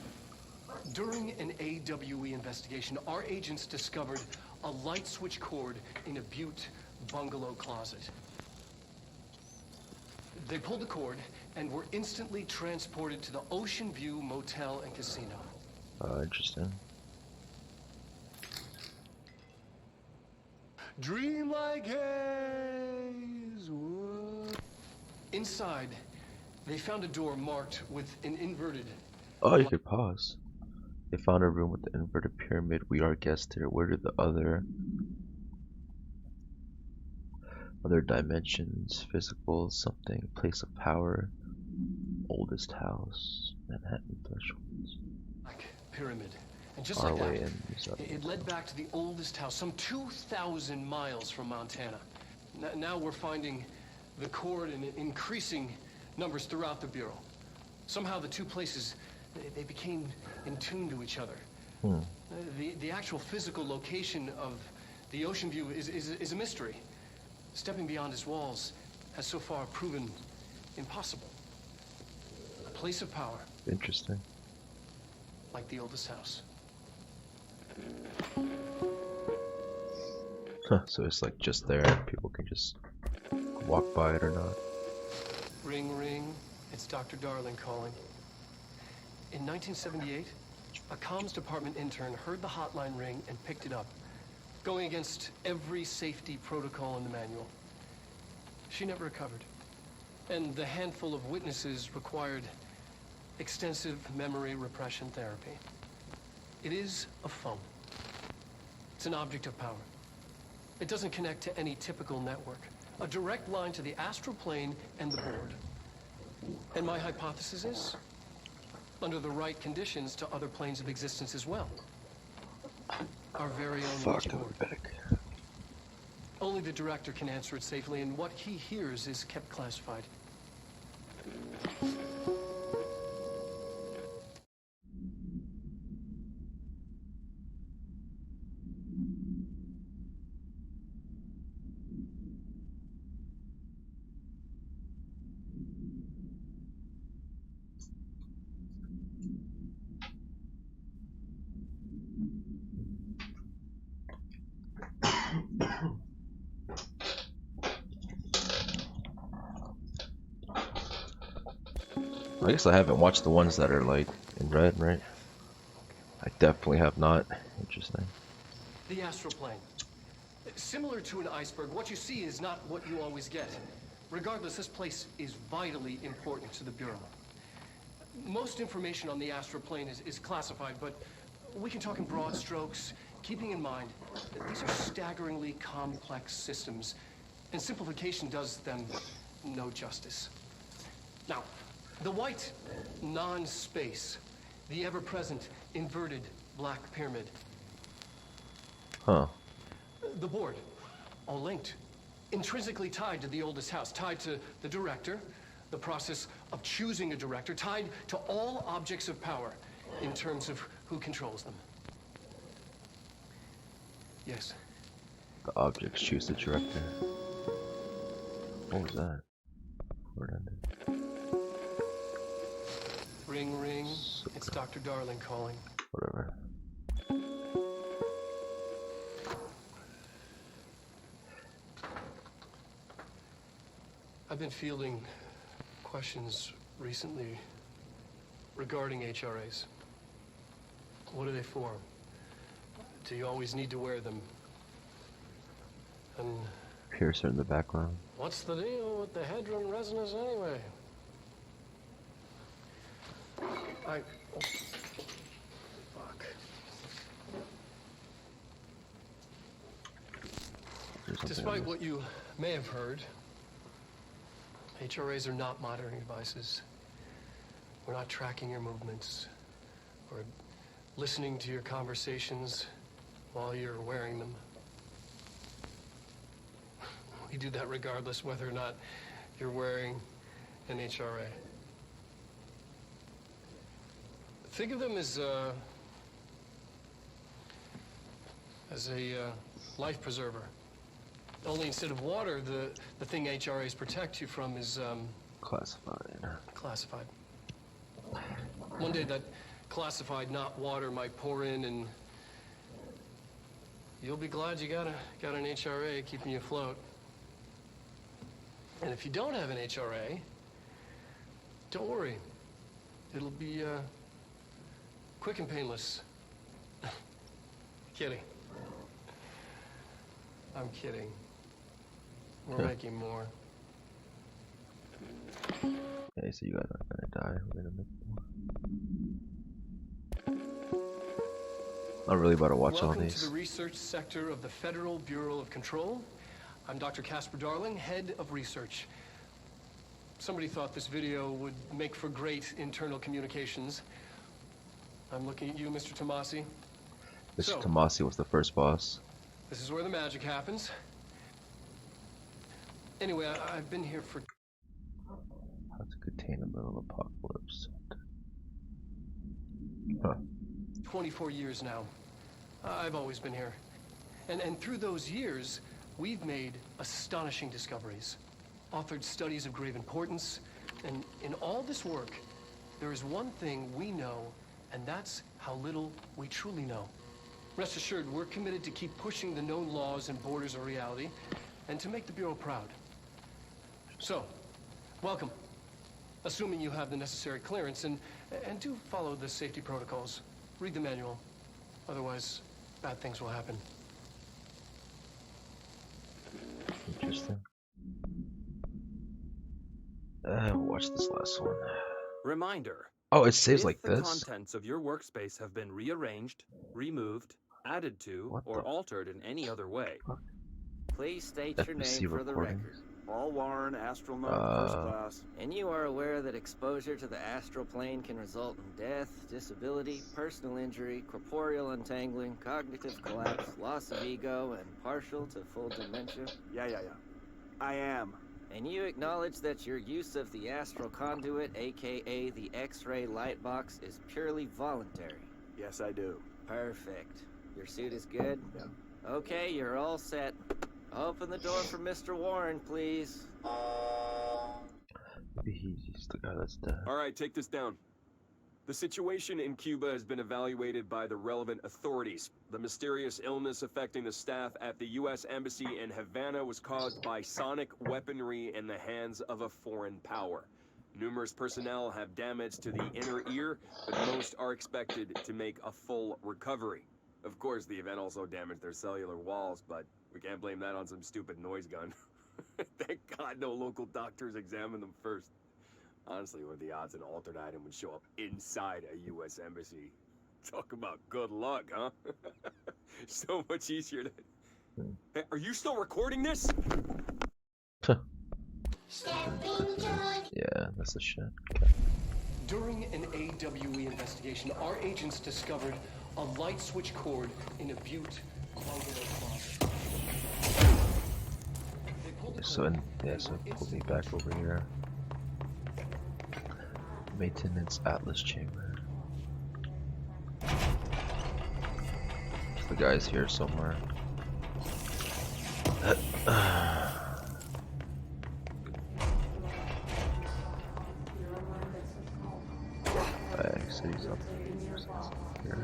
[SPEAKER 6] During an AWE investigation, our agents discovered a light switch cord in a Butte bungalow closet. They pulled the cord and were instantly transported to the Ocean View Motel and Casino.
[SPEAKER 1] Interesting.
[SPEAKER 6] Dream like haze. What? Inside, they found a door marked with an inverted.
[SPEAKER 1] Oh, you could pause. They found a room with the inverted pyramid. We are guests here. Where did the other dimensions? Physical something. Place of power. Oldest house. Manhattan thresholds.
[SPEAKER 6] Like pyramid. And just
[SPEAKER 1] Our
[SPEAKER 6] like
[SPEAKER 1] way
[SPEAKER 6] that,
[SPEAKER 1] in.
[SPEAKER 6] it led back to the oldest house, some 2,000 miles from Montana. Now we're finding the cord in increasing numbers throughout the Bureau. Somehow the two places, they became in tune to each other. The actual physical location of the Ocean View is a mystery. Stepping beyond its walls has so far proven impossible. A place of power.
[SPEAKER 1] Interesting.
[SPEAKER 6] Like the oldest house.
[SPEAKER 1] Huh, so it's like just there. People can just walk by it or not.
[SPEAKER 6] Ring, ring. It's Dr. Darling calling. In 1978, a comms department intern heard the hotline ring and picked it up, going against every safety protocol in the manual. She never recovered. And the handful of witnesses required extensive memory repression therapy. It is a phone. It's an object of power. It doesn't connect to any typical network. A direct line to the astral plane and the board. And my hypothesis is, under the right conditions, to other planes of existence as well. Our very own board.
[SPEAKER 1] Back.
[SPEAKER 6] Only the director can answer it safely, and what he hears is kept classified.
[SPEAKER 1] I guess I haven't watched the ones that are like in red, right? I definitely have not. Interesting.
[SPEAKER 6] The astral plane. Similar to an iceberg, what you see is not what you always get. Regardless, this place is vitally important to the Bureau. Most information on the astral plane is classified, but we can talk in broad strokes, keeping in mind that these are staggeringly complex systems, and simplification does them no justice. Now, the white non-space, the ever-present inverted black pyramid.
[SPEAKER 1] Huh.
[SPEAKER 6] The board, all linked, intrinsically tied to the oldest house, tied to the director, the process of choosing a director, tied to all objects of power in terms of who controls them. Yes.
[SPEAKER 1] The objects choose the director. What was that? Where it ended.
[SPEAKER 6] Ring, ring. It's Dr. Darling calling.
[SPEAKER 1] Whatever.
[SPEAKER 6] I've been fielding questions recently regarding HRAs. What are they for? Do you always need to wear them? And
[SPEAKER 1] Piercer in the background.
[SPEAKER 6] what's the deal with the Hedron resonance anyway? Fuck. Despite what you may have heard, HRAs are not monitoring devices. We're not tracking your movements or listening to your conversations while you're wearing them. We do that regardless whether or not you're wearing an HRA. Think of them as a life preserver. Only instead of water, the thing HRAs protect you from is
[SPEAKER 1] Classified.
[SPEAKER 6] classified. One day that classified, not water, might pour in, and you'll be glad you got an HRA keeping you afloat. And if you don't have an HRA, don't worry. It'll be quick and painless. Kidding. I'm kidding. We're making more.
[SPEAKER 1] Okay, so you guys are gonna die. We're gonna make more. I'm really about to watch all
[SPEAKER 6] Welcome
[SPEAKER 1] these.
[SPEAKER 6] to the research sector of the Federal Bureau of Control. I'm Dr. Casper Darling, head of research. Somebody thought this video would make for great internal communications. I'm looking at you, Mr. Tomasi.
[SPEAKER 1] Mr. Tomasi was the first boss.
[SPEAKER 6] This is where the magic happens. Anyway, I've been here for...
[SPEAKER 1] How to contain a mental apocalypse. Huh.
[SPEAKER 6] 24 years now. I've always been here. And through those years, we've made astonishing discoveries, authored studies of grave importance, and in all this work, there is one thing we know, and that's how little we truly know. Rest assured, we're committed to keep pushing the known laws and borders of reality, and to make the Bureau proud. So, welcome. Assuming you have the necessary clearance, and do follow the safety protocols. Read the manual. Otherwise, bad things will happen.
[SPEAKER 1] Interesting. Watch this last one.
[SPEAKER 8] Reminder.
[SPEAKER 1] Oh, it saves like
[SPEAKER 8] If the
[SPEAKER 1] this?
[SPEAKER 8] contents of your workspace have been rearranged, removed, added to,
[SPEAKER 1] What
[SPEAKER 8] or
[SPEAKER 1] the
[SPEAKER 8] altered in any other way.
[SPEAKER 2] Please state your
[SPEAKER 1] FBC
[SPEAKER 2] name for the
[SPEAKER 1] recordings.
[SPEAKER 2] record.
[SPEAKER 9] All Warren, astronaut, first class.
[SPEAKER 2] And you are aware that exposure to the astral plane can result in death, disability, personal injury, corporeal untangling, cognitive collapse, loss of ego, and partial to full dementia?
[SPEAKER 9] Yeah. I am.
[SPEAKER 2] And you acknowledge that your use of the astral conduit, aka the X-ray light box, is purely voluntary?
[SPEAKER 9] Yes, I do.
[SPEAKER 2] Perfect. Your suit is good?
[SPEAKER 9] Yeah.
[SPEAKER 2] Okay, you're all set. Open the door for Mr. Warren, please.
[SPEAKER 1] Maybe he's the guy that's dead.
[SPEAKER 10] All right, take this down. The situation in Cuba has been evaluated by the relevant authorities. The mysterious illness affecting the staff at the U.S. Embassy in Havana was caused by sonic weaponry in the hands of a foreign power. Numerous personnel have damage to the inner ear, but most are expected to make a full recovery. Of course, the event also damaged their cellular walls, but we can't blame that on some stupid noise gun. Thank God no local doctors examined them first. Honestly, what are the odds an altered item would show up inside a U.S. embassy? Talk about good luck, huh? So much easier to... Hey, are you still recording this?
[SPEAKER 1] Yeah, that's the shit.
[SPEAKER 6] During an AWE investigation, our agents discovered a light switch cord in a Butte bungalow closet. They pulled the
[SPEAKER 1] So
[SPEAKER 6] cord,
[SPEAKER 1] so it pulled me back over here. Maintenance Atlas Chamber. The guy's here somewhere. So he's up here.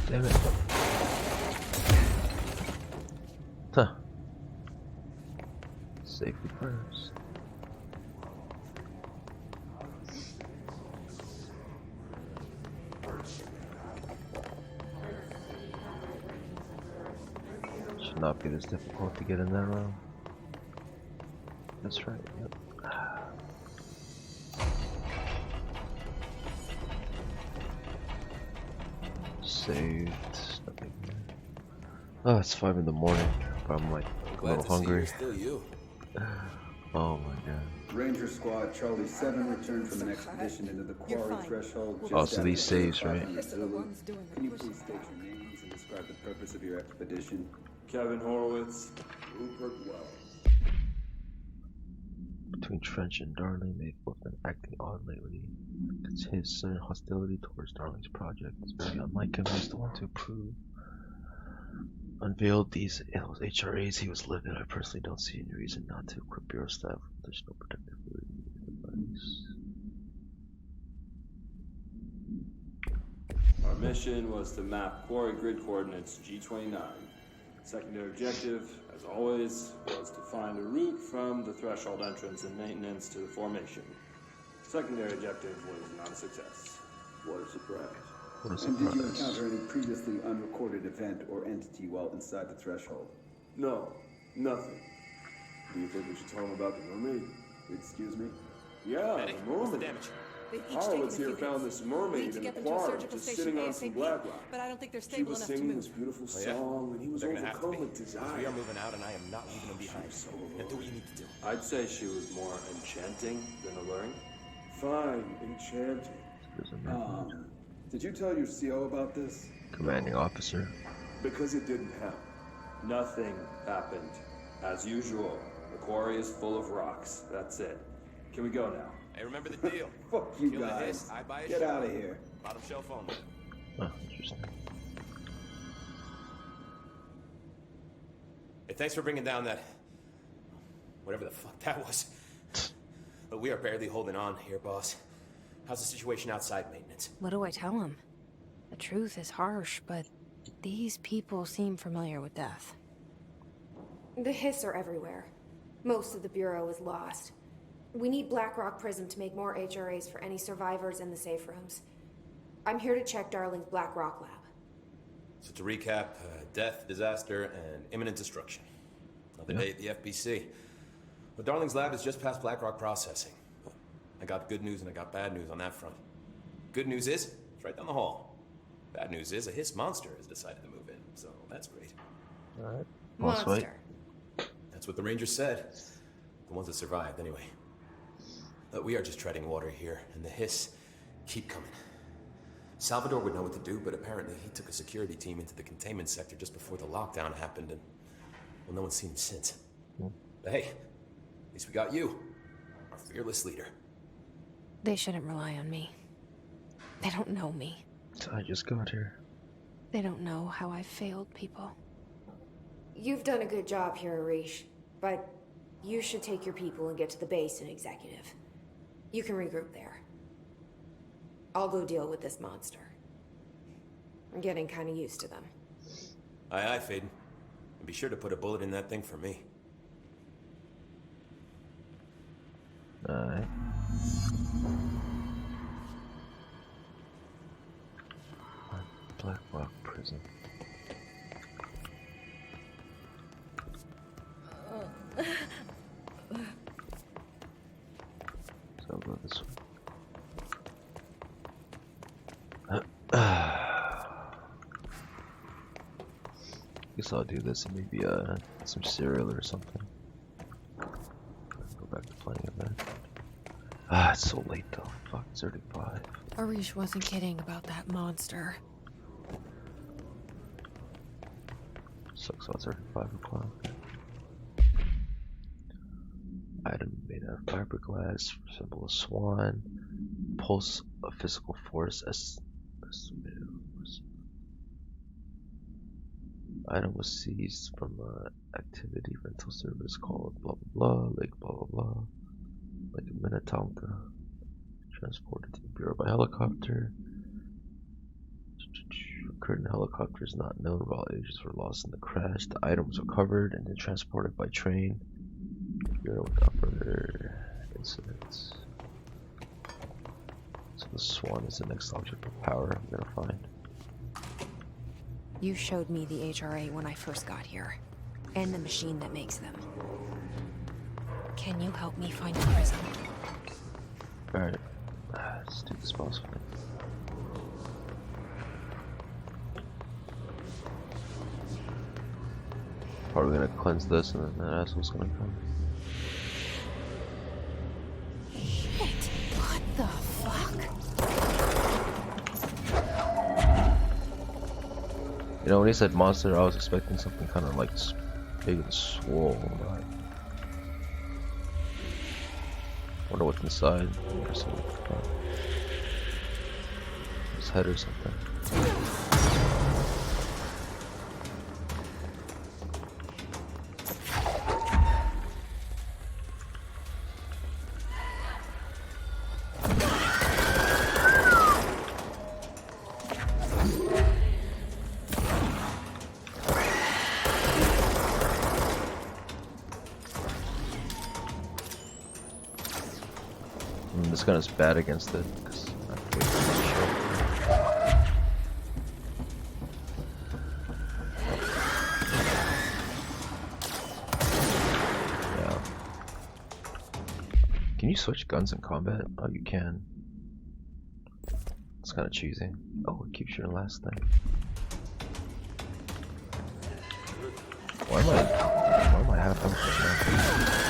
[SPEAKER 1] Damn it. Huh. Safety first. Should not be this difficult to get in that room. That's right, yep. Saved. Nothing here. Oh, it's 5 in the morning. But I'm like a little hungry.
[SPEAKER 11] Still you.
[SPEAKER 1] Oh my god.
[SPEAKER 12] Ranger Squad Charlie 7 returned from an expedition into the quarry threshold.
[SPEAKER 1] Oh, so these saves, right?
[SPEAKER 12] Can you please state your names and describe the purpose of your expedition?
[SPEAKER 8] Kevin Horowitz, Rupert Wells.
[SPEAKER 1] Between Trench and Darling, they've both been acting odd lately. It's his hostility towards Darling's project. It's very unlike him. He's the one to approve. Unveiled those HRAs he was livid. I personally don't see any reason not to equip Bureau staff with additional protective device.
[SPEAKER 8] Our mission was to map quarry grid coordinates G29. Secondary objective, as always, was to find a route from the threshold entrance and maintenance to the formation. Secondary objective was not a success.
[SPEAKER 12] What a surprise.
[SPEAKER 1] What a
[SPEAKER 12] And did you
[SPEAKER 1] surprise.
[SPEAKER 12] encounter any previously unrecorded event or entity while inside the threshold?
[SPEAKER 8] No, nothing. Do you think we should tell him about the mermaid?
[SPEAKER 12] Excuse me?
[SPEAKER 8] Yeah, the mermaid. Horowitz here found this mermaid in the quarry, just sitting on some black rock.
[SPEAKER 5] But I don't think they're
[SPEAKER 8] She
[SPEAKER 5] stable
[SPEAKER 8] was
[SPEAKER 5] enough to
[SPEAKER 8] singing
[SPEAKER 5] move.
[SPEAKER 8] this beautiful song, and he was overcome with desire.
[SPEAKER 11] We are moving out, and I am not leaving them behind. Now do what you need to do.
[SPEAKER 8] I'd say she was more enchanting than alluring. Fine, enchanting.
[SPEAKER 1] There's a man.
[SPEAKER 12] Did you tell your CO about this?
[SPEAKER 1] Commanding officer.
[SPEAKER 8] Because it didn't happen. Nothing happened. As usual, the quarry is full of rocks. That's it. Can we go now?
[SPEAKER 11] Hey, remember the deal.
[SPEAKER 12] Fuck you
[SPEAKER 11] Kill the
[SPEAKER 12] guys.
[SPEAKER 11] hiss, I buy a
[SPEAKER 12] Get
[SPEAKER 11] shell.
[SPEAKER 12] out of here.
[SPEAKER 11] Bottom shelf only.
[SPEAKER 1] Oh, interesting.
[SPEAKER 11] Hey, thanks for bringing down that... whatever the fuck that was. But we are barely holding on here, boss. How's the situation outside maintenance?
[SPEAKER 4] What do I tell him? The truth is harsh, but these people seem familiar with death.
[SPEAKER 13] The hiss are everywhere. Most of the Bureau is lost. We need Blackrock Prism to make more HRAs for any survivors in the safe rooms. I'm here to check Darling's Blackrock lab.
[SPEAKER 11] So to recap, death, disaster, and imminent destruction. Another day at the FBC. But Darling's lab is just past Blackrock processing. I got good news and I got bad news on that front. Good news is, it's right down the hall. Bad news is, a hiss monster has decided to move in, so that's great.
[SPEAKER 1] Alright.
[SPEAKER 13] Monster.
[SPEAKER 11] That's what the Rangers said. The ones that survived, anyway. But we are just treading water here, and the hiss keep coming. Salvador would know what to do, but apparently he took a security team into the containment sector just before the lockdown happened, and, well, no one's seen him since. But hey, at least we got you, our fearless leader.
[SPEAKER 4] They shouldn't rely on me. They don't know me.
[SPEAKER 1] I just got here.
[SPEAKER 4] They don't know how I've failed people.
[SPEAKER 13] You've done a good job here, Arish, but you should take your people and get to the base and executive. You can regroup there. I'll go deal with this monster. I'm getting kind of used to them.
[SPEAKER 11] Aye, aye, Faden. And be sure to put a bullet in that thing for me.
[SPEAKER 1] Alright. Blackrock Prison. So I'll go this way. Guess I'll do this and maybe some cereal or something. Go back to playing it then. Ah, it's so late though. Fuck, it's already 5.
[SPEAKER 4] Arish wasn't kidding about that monster.
[SPEAKER 1] Sucks, so it's already 5 o'clock. Item made out of fiberglass, resemble a swan. Pulse of physical force item was seized from activity rental service called blah blah blah, like blah blah blah, like a Minnetonka. Transported to the Bureau by helicopter. Current helicopter is not known. Raw agents were lost in the crash. The item was recovered and then transported by train. Bureau with upper incidents. So the swan is the next object of power I'm gonna find.
[SPEAKER 4] You showed me the HRA when I first got here, and the machine that makes them. Can you help me find a prism?
[SPEAKER 1] Alright, let's do this possible. Probably gonna cleanse this and then the asshole's gonna come.
[SPEAKER 4] Shit! What the fuck?
[SPEAKER 1] You know, when he said monster, I was expecting something kind of like big and swole. But wonder what's inside. His head or something. This gun is bad against it because I have to wait for it to show. Yeah. Can you switch guns in combat? Oh, you can. It's kind of cheesy. Oh, it keeps your last thing. Why am I half empty?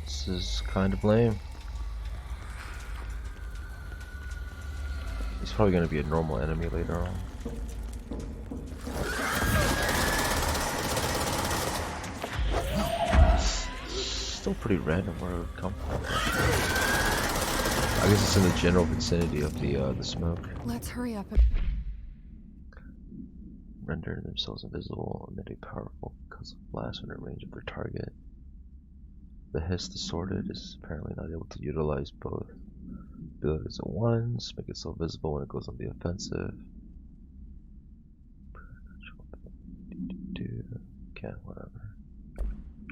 [SPEAKER 1] This is kind of lame. He's probably going to be a normal enemy later on. Still pretty random where it would come from. I guess it's in the general vicinity of the smoke.
[SPEAKER 4] Let's hurry up.
[SPEAKER 1] Render themselves invisible, emit a powerful concussive blast within range of their target. The hiss distorted is apparently not able to utilize both abilities at once, make itself visible when it goes on the offensive. Okay, whatever.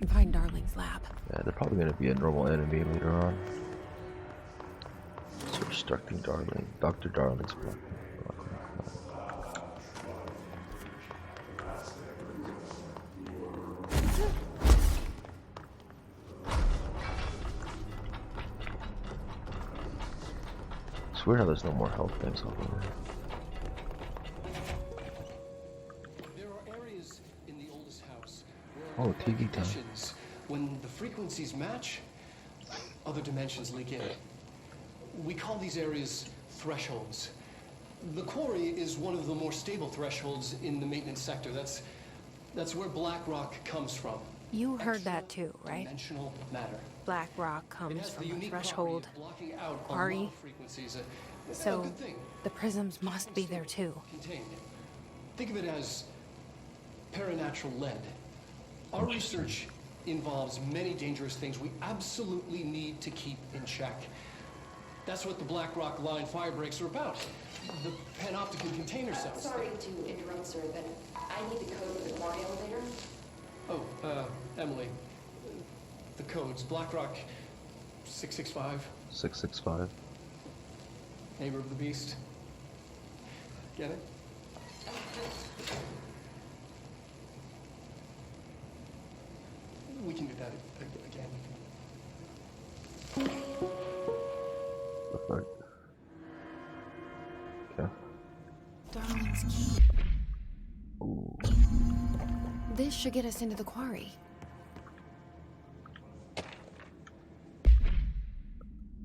[SPEAKER 4] Find Darling's lab.
[SPEAKER 1] Yeah, they're probably going to be a normal enemy later on. So obstructing Darling. Dr. Darling's blocking. It's weird how there's no more health things over there.
[SPEAKER 6] There are areas in the oldest house
[SPEAKER 1] Oh, TV time.
[SPEAKER 6] conditions, when the frequencies match, other dimensions leak in. We call these areas thresholds. The quarry is one of the more stable thresholds in the maintenance sector. That's where black rock comes from.
[SPEAKER 4] You heard that too, right?
[SPEAKER 6] Dimensional matter.
[SPEAKER 4] Black rock
[SPEAKER 6] It
[SPEAKER 4] comes
[SPEAKER 6] has the
[SPEAKER 4] from a
[SPEAKER 6] unique
[SPEAKER 4] threshold.
[SPEAKER 6] property of blocking out a
[SPEAKER 4] Quarry.
[SPEAKER 6] lot of frequencies. A
[SPEAKER 4] So
[SPEAKER 6] good thing.
[SPEAKER 4] the prisms must be there too.
[SPEAKER 6] Contained. Think of it as paranatural lead. Our research involves many dangerous things we absolutely need to keep in check. That's what the Black Rock Line fire breaks are about. The panopticon container cells.
[SPEAKER 13] Sorry to interrupt, sir, but I need the code for the quarry elevator.
[SPEAKER 6] Oh, Emily. The codes. Black Rock 665.
[SPEAKER 1] 665.
[SPEAKER 6] Neighbor of the Beast. Get it? We can do that again.
[SPEAKER 1] Look like. Okay.
[SPEAKER 4] Darling's key.
[SPEAKER 1] Ooh.
[SPEAKER 4] This should get us into the quarry.
[SPEAKER 1] I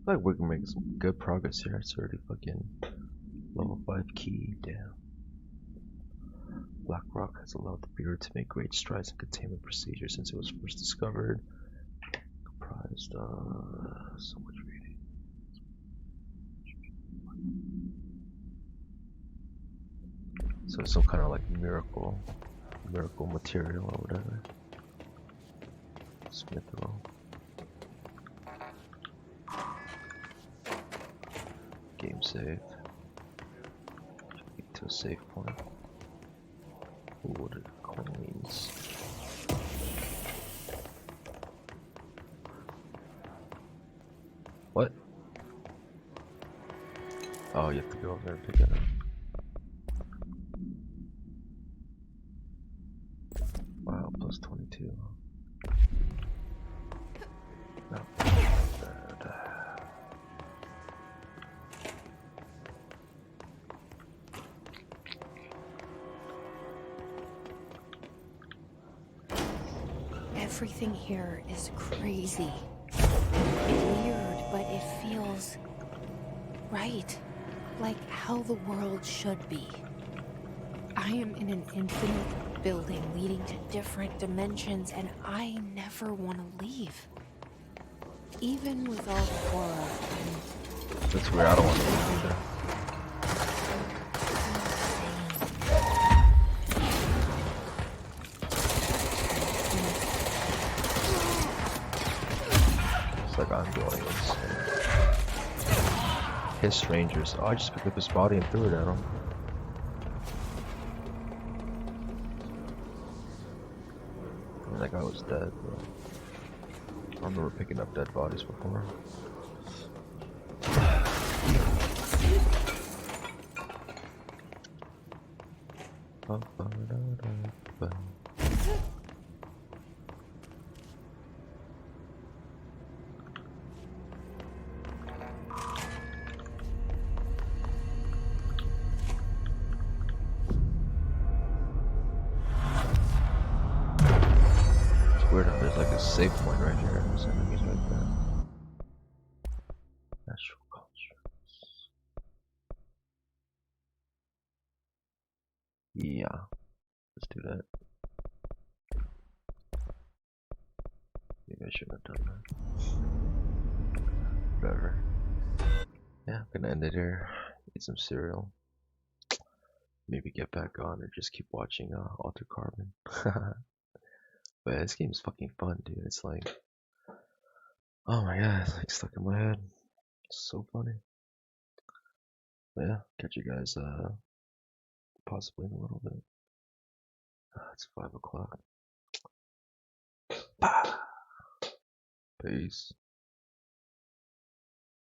[SPEAKER 1] feel like we can make some good progress here. It's already fucking level 5 key. Damn. BlackRock has allowed the Bureau to make great strides in containment procedures since it was first discovered. Comprised so much reading. So it's some kind of like miracle material or whatever. Smith roll. Game save. Get to a save point. Ooh, what are coins? What? Oh, you have to go over there and pick it up. Wow, plus 22. No.
[SPEAKER 4] Everything here is crazy. Weird, but it feels right. Like how the world should be. I am in an infinite building leading to different dimensions, and I never want to leave. Even with all the horror and...
[SPEAKER 1] That's weird, I don't want to leave either. It's like I'm doing this. His Rangers. Oh, I just picked up his body and threw it at him. I mean, that guy was dead, bro. I remember picking up dead bodies before. It's weird how there's like a safe point right here. There's enemies right there. Natural constructs. Yeah, let's do that. Maybe I shouldn't have done that. Whatever. Yeah, I'm gonna end it here. Eat some cereal. Maybe get back on and just keep watching Altered Carbon. But yeah, this game is fucking fun, dude. It's like, oh my god, it's like stuck in my head. It's so funny. But yeah, catch you guys possibly in a little bit. It's 5 o'clock. Peace.